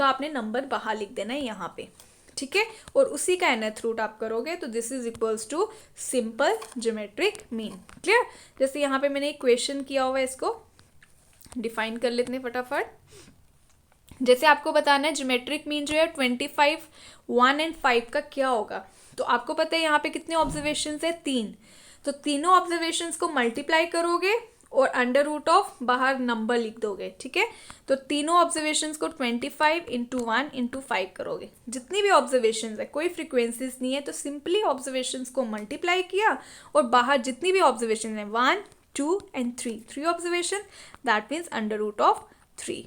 आपने नंबर बाहर लिख देना है यहाँ पे। ठीक है, और उसी का nth रूट आप करोगे तो this is equals to simple geometric mean. Clear. जैसे यहाँ पे मैंने एक क्वेश्चन किया हुआ है, इसको डिफाइन कर लेते हैं फटाफट। जैसे आपको बताना है ज्योमेट्रिक मीन जो है 25, 1 एंड 5 का क्या होगा। तो आपको पता है यहाँ पे कितने ऑब्जर्वेशन है, 3। तो तीनों ऑब्जर्वेशंस को मल्टीप्लाई करोगे और अंडर रूट ऑफ बाहर नंबर लिख दोगे। ठीक है, तो तीनों ऑब्जर्वेशंस को 25 इंटू 1 इंटू 5 करोगे। जितनी भी ऑब्जर्वेशंस है, कोई फ्रीक्वेंसीज नहीं है, तो सिंपली ऑब्जर्वेशंस को मल्टीप्लाई किया और बाहर जितनी भी ऑब्जर्वेशन है 1, 2 and 3 observation, that means under root of 3।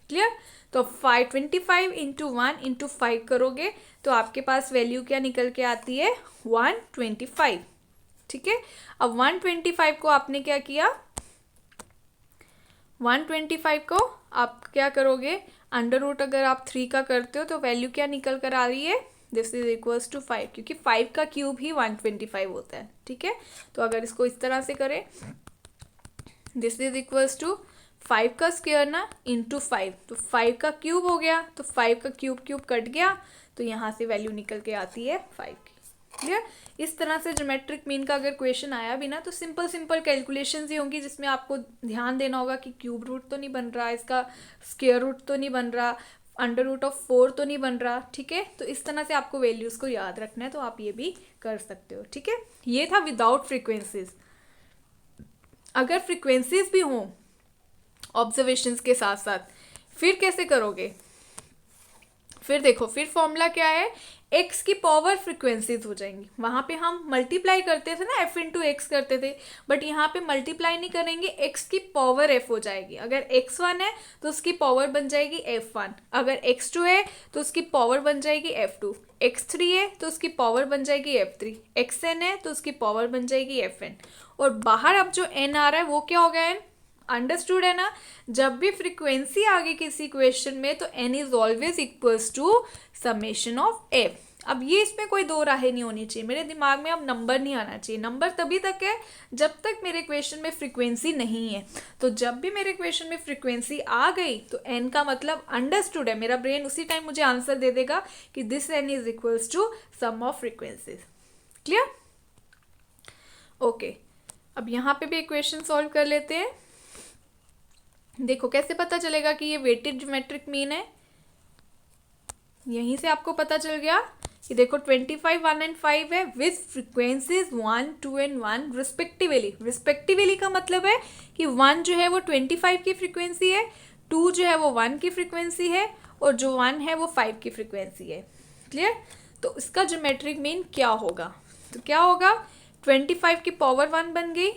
Clear. तो 525 इंटू 1 इंटू 5 करोगे तो आपके पास वैल्यू क्या निकल के आती है, 125। ठीक है, अब 125 को आपने क्या किया, 125 को आप क्या करोगे, अंडर रूट अगर आप 3 का करते हो तो वैल्यू क्या निकल कर आ रही है, दिस इज इक्वल्स टू 5, क्योंकि 5 का क्यूब ही 125 होता है। ठीक है, तो अगर इसको इस तरह से करें, दिस इज इक्वल्स टू 5 का स्क्वायर ना इंटू 5, तो 5 का क्यूब हो गया, तो 5 का क्यूब क्यूब कट गया, तो यहाँ से वैल्यू निकल के आती है 5 की। क्लियर। इस तरह से ज्योमेट्रिक मीन का अगर क्वेश्चन आया भी ना तो सिंपल सिंपल कैलकुलेशंस ही होंगी, जिसमें आपको ध्यान देना होगा कि क्यूब रूट तो नहीं बन रहा, इसका स्क्वायर रूट तो नहीं बन रहा, अंडर रूट ऑफ 4 तो नहीं बन रहा। ठीक है, तो इस तरह से आपको वैल्यूज को याद रखना है, तो आप ये भी कर सकते हो। ठीक है, ये था विदाउट फ्रीक्वेंसीज। अगर फ्रीक्वेंसीज भी हों ऑब्जर्वेशंस के साथ साथ, फिर कैसे करोगे, फिर देखो, फिर फॉर्मूला क्या है, x की पावर फ्रीक्वेंसीज हो जाएंगी। वहां पे हम मल्टीप्लाई करते थे ना, f इंटू एक्स करते थे, बट यहाँ पे मल्टीप्लाई नहीं करेंगे, x की पावर f हो जाएगी। अगर x1 है तो उसकी पावर बन जाएगी f1, अगर x2 है तो उसकी पावर बन जाएगी f2, x3 है तो उसकी पावर बन जाएगी f3, xn है तो उसकी पावर बन जाएगी fn, और बाहर अब जो n आ रहा है वो क्या हो गया, n। अंडरस्टूड है ना। जब भी फ्रीक्वेंसी आ गई किसी क्वेश्चन में तो n is always equals to summation of f। अब ये इसमें कोई दो राहें नहीं होनी चाहिए, मेरे दिमाग में अब नंबर नहीं आना चाहिए। नंबर तभी तक है जब तक मेरे क्वेश्चन में फ्रीक्वेंसी नहीं है। तो जब भी मेरे क्वेश्चन में फ्रीक्वेंसी आ गई तो n का मतलब अंडरस्टूड है, मेरा ब्रेन उसी टाइम मुझे आंसर दे देगा कि this n is equals to sum of frequencies. Clear. Okay, अब यहाँ पे भी एक क्वेश्चन सॉल्व कर लेते हैं। देखो कैसे पता चलेगा कि ये वेटेड ज्योमेट्रिक मीन है, यहीं से आपको पता चल गया कि देखो 25, 1 एंड 5 है with frequencies 1, 2 and 1 respectively. Respectively का मतलब है कि 1 जो है वो 25 की फ्रीक्वेंसी है, 2 जो है वो 1 की फ्रीक्वेंसी है, और जो 1 है वो 5 की फ्रीक्वेंसी है। क्लियर। तो इसका ज्योमेट्रिक मीन क्या होगा, तो क्या होगा, 25 की पावर 1 बन गई,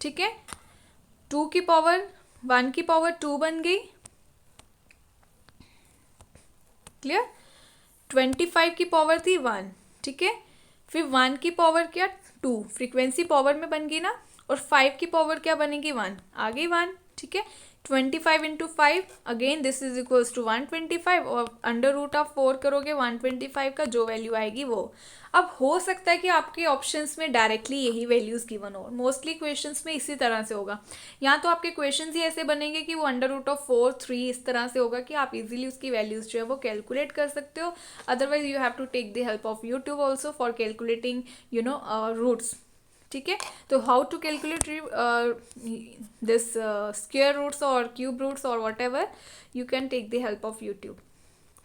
ठीक है, 2 की पावर 1 की पावर 2 बन गई। क्लियर। 25 की पावर थी 1, ठीक है, फिर 1 की पावर क्या 2, फ्रीक्वेंसी पावर में बन गई ना, और 5 की पावर क्या बनेगी 1, आ गई 1। ठीक है, 25 into 5 again this is equals to 125, और अंडर रूट ऑफ 4 करोगे 125 का जो वैल्यू आएगी वो। अब हो सकता है कि आपके ऑप्शंस में डायरेक्टली यही वैल्यूज गिवन हो, मोस्टली क्वेश्चंस में इसी तरह से होगा। यहाँ तो आपके क्वेश्चंस ही ऐसे बनेंगे कि वो अंडर रूट ऑफ 4, 3 इस तरह से होगा कि आप इजीली उसकी वैल्यूज जो है वो कैलकुलेट कर सकते हो। Otherwise you have to take the help of YouTube also for calculating roots. ठीक है, तो how to calculate this square roots और क्यूब रूट्स और whatever, you can take the help of YouTube.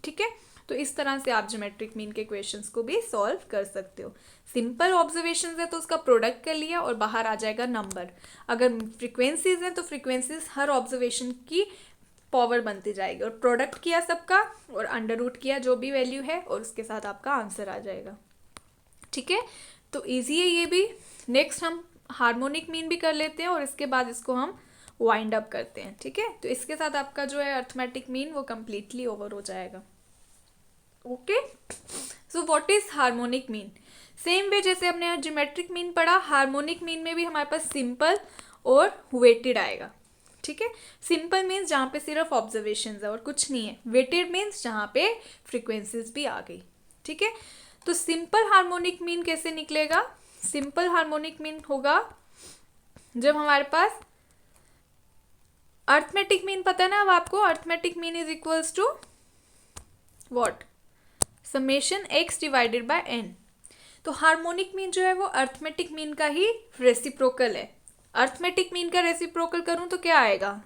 ठीक है, तो इस तरह से आप ज्योमेट्रिक मीन के क्वेश्चंस को भी सॉल्व कर सकते हो। सिंपल ऑब्जर्वेशंस है तो उसका प्रोडक्ट कर लिया और बाहर आ जाएगा नंबर। अगर फ्रीक्वेंसीज हैं तो फ्रीक्वेंसीज हर ऑब्जर्वेशन की पावर बनती जाएगी, और प्रोडक्ट किया सबका और अंडर रूट किया जो भी वैल्यू है, और उसके साथ आपका आंसर आ जाएगा। ठीक है, तो ईजी है ये भी। नेक्स्ट हम हार्मोनिक मीन भी कर लेते हैं और इसके बाद इसको हम वाइंड अप करते हैं। ठीक है, तो इसके साथ आपका जो है अर्थमेटिक मीन वो कंप्लीटली ओवर हो जाएगा। Okay, so what is harmonic mean. Same way जैसे हमने ज्योमेट्रिक मीन पढ़ा, हार्मोनिक मीन में भी हमारे पास सिंपल और वेटेड आएगा। ठीक है, सिंपल मीन्स जहाँ पे सिर्फ ऑब्जर्वेशंस है और कुछ नहीं है, वेटेड मीन्स जहाँ पे फ्रीक्वेंसीज भी आ गई। ठीक है, तो सिंपल हार्मोनिक मीन कैसे निकलेगा, सिंपल हार्मोनिक मीन होगा जब हमारे पास अर्थमेटिक मीन पता है ना अब आपको, arithmetic mean is equals to what, summation x divided by n। तो हार्मोनिक मीन जो है वो अर्थमेटिक मीन का ही रेसिप्रोकल है। अर्थमेटिक मीन का रेसिप्रोकल करूं तो क्या आएगा,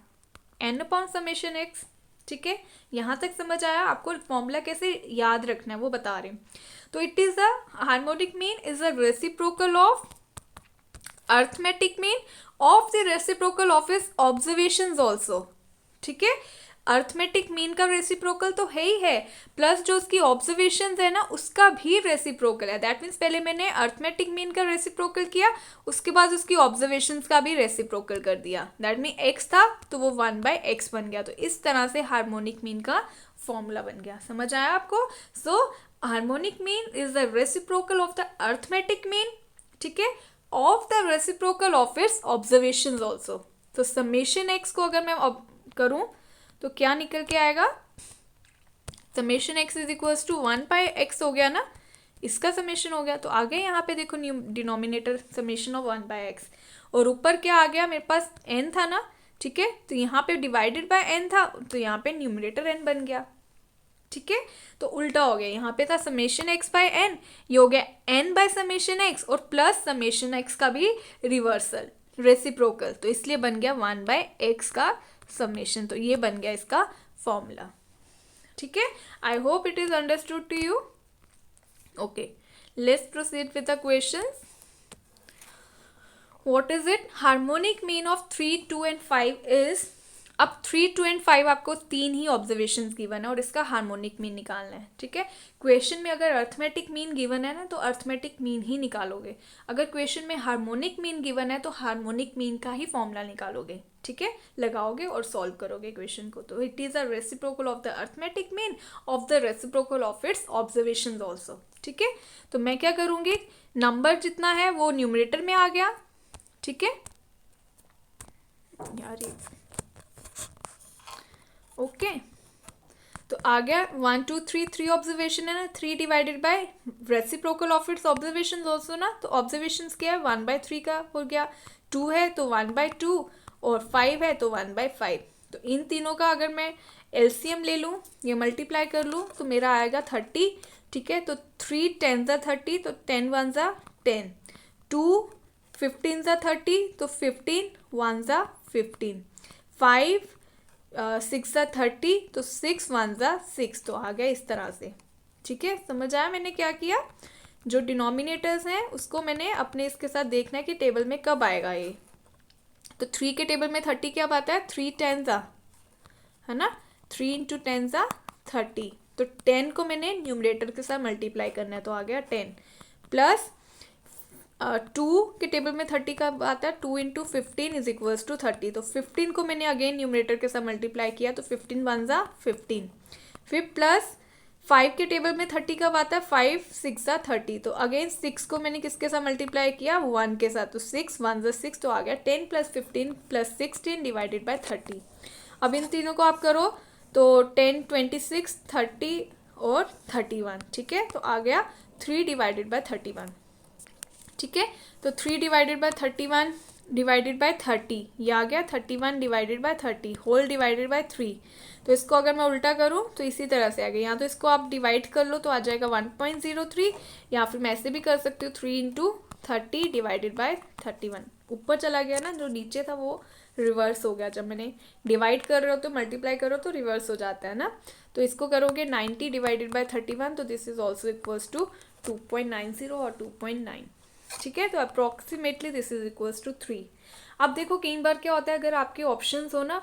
n अपॉन समेशन x। ठीक है, यहाँ तक समझ आया। आपको फॉर्मूला कैसे याद रखना है वो बता रहे हैं। तो it is a harmonic mean is a reciprocal of arithmetic mean of the reciprocal of is observations also. ठीक है, अर्थमेटिक मीन का रेसिप्रोकल तो है ही है, प्लस जो उसकी ऑब्जर्वेशंस है ना उसका भी रेसिप्रोकल है। दैट मीन्स पहले मैंने अर्थमेटिक मीन का रेसिप्रोकल किया, उसके बाद उसकी ऑब्जर्वेशंस का भी रेसिप्रोकल कर दिया। दैट मीन x था तो वो 1/x बन गया। तो इस तरह से हार्मोनिक मीन का फॉर्मूला बन गया। समझ आया आपको? So harmonic mean is the reciprocal of the arithmetic mean, ठीक है, of the reciprocal of its observations also. तो समेशन x को अगर मैं करूं तो क्या निकल के आएगा? Summation x is equals to 1/x हो गया ना, इसका समेशन हो गया। तो आगे यहाँ पे देखो डिनोमिनेटर समेशन ऑफ 1/x, और ऊपर क्या आ गया मेरे पास? n था ना, ठीक है, तो यहाँ पे डिवाइडेड बाय n था तो यहाँ पे न्यूमरेटर n बन गया, ठीक है। तो उल्टा हो गया, यहाँ पे था समेशन x बाय n, ये हो गया n बाय समेशन x, और प्लस समेशन x का भी रिवर्सल रेसिप्रोकल, तो इसलिए बन गया 1/x का समेशन। तो ये बन गया इसका फॉर्मूला, ठीक है। I hope it is understood to you. Okay, let's proceed with the questions. What is it? Harmonic mean of 3, 2 and 5 is, अब 3, 2 and 5 आपको तीन ही ऑब्जर्वेशंस गिवन है और इसका हार्मोनिक मीन निकालना है, ठीक है। क्वेश्चन में अगर अर्थमेटिक मीन गिवन है ना तो अर्थमेटिक मीन ही निकालोगे, अगर क्वेश्चन में हार्मोनिक मीन गिवन है तो हार्मोनिक मीन का ही फॉर्मूला निकालोगे, ठीक है, लगाओगे और सॉल्व करोगे क्वेश्चन को। तो it is a reciprocal of the arithmetic mean of the reciprocal of its observations also, ठीक है। तो मैं क्या करूँगी, नंबर जितना है वो न्यूमरेटर में आ गया, ठीक है यार, ओके। तो आ गया 1, 2, 3, 3 ऑब्जर्वेशन है ना, 3 divided by reciprocal of its observations also ना, तो ऑब्जर्वेशंस क्या है? 1/3 का हो गया, 2 है तो 1/2, और 5 है तो 1/5। तो इन तीनों का अगर मैं एलसीएम ले लूँ, ये मल्टीप्लाई कर लूँ तो मेरा आएगा 30, ठीक है। तो 3 10 30, तो 10 1 10, 2 15 30, तो 15 1 15, 5 6 30, तो 6 1 6, तो आ गया इस तरह से, ठीक है। समझ आया मैंने क्या किया? जो डिनोमिनेटर्स हैं उसको मैंने अपने इसके साथ देखना है कि टेबल में कब आएगा ये। तो 3 के टेबल में 30 क्या बात है? 3 10 है ना, 3 × 10 30, तो 10 को मैंने न्यूमरेटर के साथ मल्टीप्लाई करना है, तो आ गया 10, प्लस 2 के टेबल में 30 का आता है, 2 × 15 इज इक्वल्स टू 30, तो 15 को मैंने अगेन न्यूमरेटर के साथ मल्टीप्लाई किया, तो 15 1 15, फिर प्लस 5 के टेबल में 30 का आता है, 5 6 30, तो अगेन 6 को मैंने किसके साथ मल्टीप्लाई किया? 1 के साथ, तो 6 1 6, तो आ गया 10 + 15 + 16 डिवाइडेड बाय 30। अब इन तीनों को आप करो तो 10 26 30 और 31, ठीक है। तो आ गया 3 डिवाइडेड बाय 31, ठीक है। तो 3 डिवाइडेड बाय 31 डिवाइडेड बाय 30, ये आ गया 31 divided by 30 whole divided by 3। तो इसको अगर मैं उल्टा करूँ तो इसी तरह से आ गया, यहाँ तो इसको आप डिवाइड कर लो तो आ जाएगा 1.03, या फिर मैं ऐसे भी कर सकती हूँ 3 × 30 डिवाइडेड बाय 31। ऊपर चला गया ना, जो नीचे था वो रिवर्स हो गया, जब मैंने डिवाइड कर रहे हो तो मल्टीप्लाई करो तो रिवर्स हो जाता है ना। तो इसको करोगे 90 डिवाइडेड बाय 31, तो this is also equals to 2.90 और 2.9, ठीक है। तो approximately this is equals to 3। अब देखो कई बार क्या होता है, अगर आपके ऑप्शंस हो ना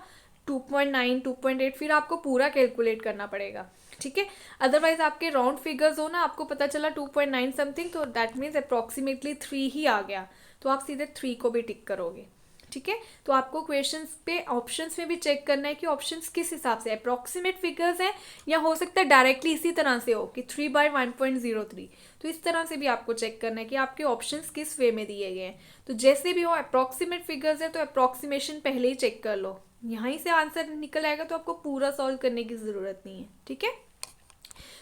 2.9 2.8, फिर आपको पूरा कैलकुलेट करना पड़ेगा, ठीक है। अदरवाइज आपके राउंड फिगर्स हो ना, आपको पता चला 2.9 समथिंग, तो दैट मीन्स अप्रोक्सीमेटली 3 ही आ गया, तो आप सीधे 3 को भी टिक करोगे, ठीक है। तो आपको क्वेश्चंस पे ऑप्शंस में भी चेक करना है कि ऑप्शंस किस हिसाब से अप्रोक्सीमेट फिगर्स हैं, या हो सकता है डायरेक्टली इसी तरह से हो कि 3/1.03, तो इस तरह से भी आपको चेक करना है कि आपके ऑप्शंस किस वे में दिए गए हैं। तो जैसे भी हो अप्रोक्सीमेट फिगर्स है तो अप्रोक्सीमेशन पहले ही चेक कर लो, यहीं से आंसर निकल आएगा तो आपको पूरा सॉल्व करने की ज़रूरत नहीं है, ठीक है।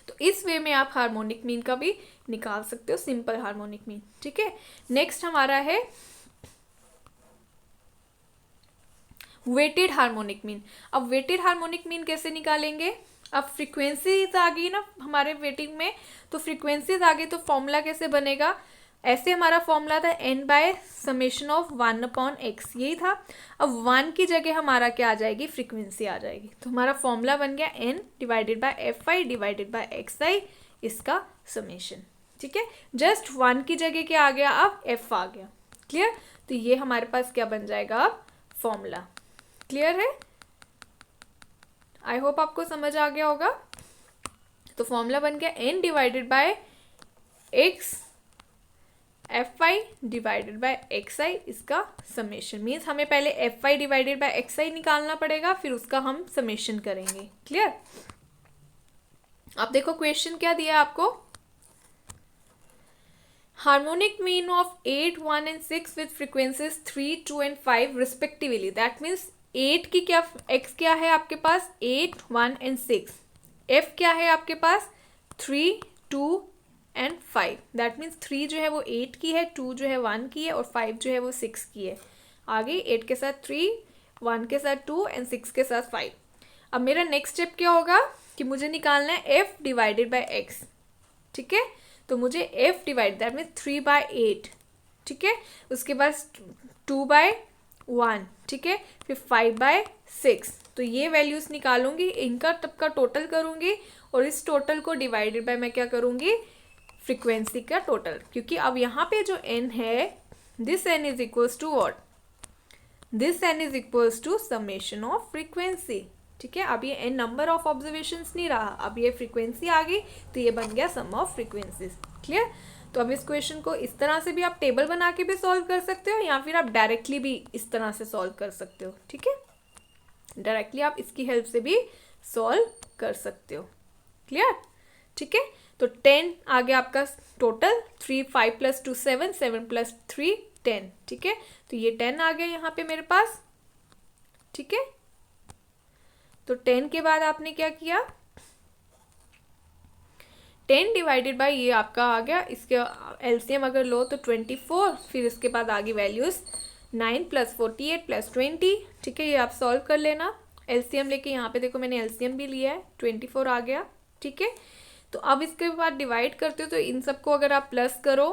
तो इस वे में आप हार्मोनिक मीन का भी निकाल सकते हो, सिंपल हार्मोनिक मीन, ठीक है। नेक्स्ट हमारा है वेटेड हार्मोनिक मीन। अब वेटेड हार्मोनिक मीन कैसे निकालेंगे? अब फ्रीक्वेंसीज आ गई ना हमारे वेटिंग में, तो फ्रीक्वेंसीज आ गई तो फॉर्मूला कैसे बनेगा? ऐसे हमारा फॉर्मूला था n/summation of 1/x, यही था। अब 1 की जगह हमारा क्या आ जाएगी? फ्रीक्वेंसी आ जाएगी, तो हमारा फॉर्मूला बन गया n divided by fi divided by xi, इसका समेशन, ठीक है। जस्ट 1 की जगह क्या आ गया? अब f आ गया, क्लियर। तो ये हमारे पास क्या बन जाएगा? अब फॉर्मूला क्लियर है? आई होप आपको समझ आ गया होगा। तो फॉर्मूला बन गया n divided by x fi divided by xi, इसका समेशन। मीन्स हमें पहले fi डिवाइडेड बाय xi निकालना पड़ेगा, फिर उसका हम समेशन करेंगे। क्लियर? अब देखो क्वेश्चन क्या दिया आपको। Harmonic mean of 8, 1 and 6 with frequencies 3, 2 and 5 respectively. That means 8 की क्या, x क्या है आपके पास 8, 1 एंड 6, f क्या है आपके पास 3, 2 एंड 5। दैट मीन्स 3 जो है वो 8 की है, 2 जो है 1 की है और 5 जो है वो 6 की है। आगे 8 के साथ 3, 1 के साथ 2 एंड 6 के साथ 5। अब मेरा नेक्स्ट स्टेप क्या होगा कि मुझे निकालना है f डिवाइडेड बाय x। ठीक है, तो मुझे f divide, that means 3 by 8। ठीक है, उसके बाद 2 बाय 1। ठीक है, फिर 5 बाय 6। तो ये वैल्यूज निकालूंगी, इनका तब का टोटल करूंगी और इस टोटल को डिवाइडेड बाय मैं क्या करूंगी, फ्रीक्वेंसी का टोटल। क्योंकि अब यहाँ पे जो n है, this n is equals to what, this n is equals to summation of frequency. ठीक है, अब ये n नंबर ऑफ ऑब्जर्वेशंस नहीं रहा, अब ये फ्रीक्वेंसी आ गई, तो ये बन गया सम ऑफ फ्रीक्वेंसीज। क्लियर? तो अब इस क्वेश्चन को इस तरह से भी आप टेबल बना के भी सॉल्व कर सकते हो, या फिर आप डायरेक्टली भी इस तरह से सॉल्व कर सकते हो। ठीक है, डायरेक्टली आप इसकी हेल्प से भी सॉल्व कर सकते हो। क्लियर? ठीक है, तो 10 आ गया आपका टोटल, 3, 5 प्लस 2 7, 7 प्लस 3 10। ठीक है, तो ये 10 आ गया यहाँ पे मेरे पास। ठीक है, तो 10 के बाद आपने क्या किया, 10 डिवाइडेड बाय ये आपका आ गया, इसके एलसीएम अगर लो तो 24, फिर इसके बाद आगे वैल्यूज 9 प्लस 48 प्लस 20। ठीक है, ये आप सॉल्व कर लेना एलसीएम लेके। यहाँ पे देखो मैंने एलसीएम भी लिया है, 24 आ गया। ठीक है, तो अब इसके बाद डिवाइड करते हो तो इन सबको अगर आप प्लस करो,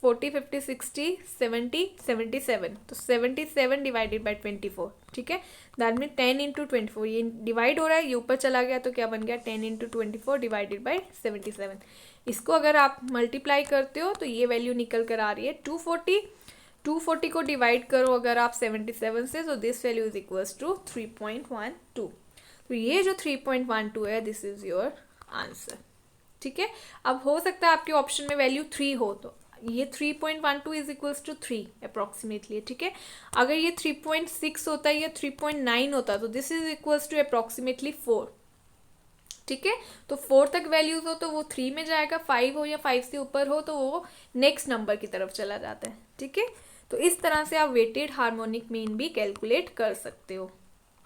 40, 50, 60, 70, 77, तो 77 डिवाइडेड बाई 24। ठीक है, दैट मीन 10 इंटू 24, ये डिवाइड हो रहा है, ये ऊपर चला गया तो क्या बन गया 10 इंटू 24 डिवाइडेड बाई 77। इसको अगर आप मल्टीप्लाई करते हो तो ये वैल्यू निकल कर आ रही है 240। 240 को डिवाइड करो अगर आप 77 से, तो this value is equals to 3.12। तो ये जो 3.12 है, दिस इज योर आंसर। ठीक है, अब हो सकता है आपके ऑप्शन में वैल्यू 3 हो, तो ये 3.12 इज इक्वल्स टू 3 अप्रॉक्सीमेटली। ठीक है, अगर ये 3.6 होता है या 3.9 होता तो this is equals to approximately 4। ठीक है, तो 4 तक वैल्यूज हो तो वो 3 में जाएगा, 5 हो या 5 से ऊपर हो तो वो नेक्स्ट नंबर की तरफ चला जाता है। ठीक है, तो इस तरह से आप वेटेड हार्मोनिक मीन भी कैलकुलेट कर सकते हो।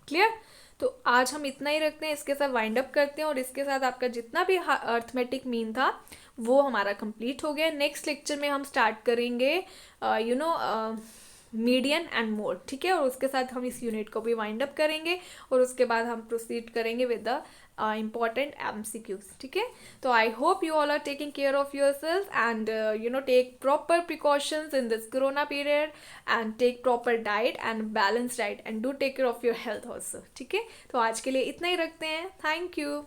क्लियर? तो आज हम इतना ही रखते हैं, इसके साथ वाइंड अप करते हैं और इसके साथ आपका जितना भी अर्थमेटिक मीन था वो हमारा कंप्लीट हो गया। नेक्स्ट लेक्चर में हम स्टार्ट करेंगे मीडियन एंड मोड। ठीक है, और उसके साथ हम इस यूनिट को भी वाइंड अप करेंगे और उसके बाद हम प्रोसीड करेंगे विद द important MCQs. ठीक है, तो I hope you all are taking care of yourself and take proper precautions in this corona period and take proper diet and balanced diet and do take care of your health also. ठीक है, तो आज के लिए इतना ही रखते हैं। Thank you.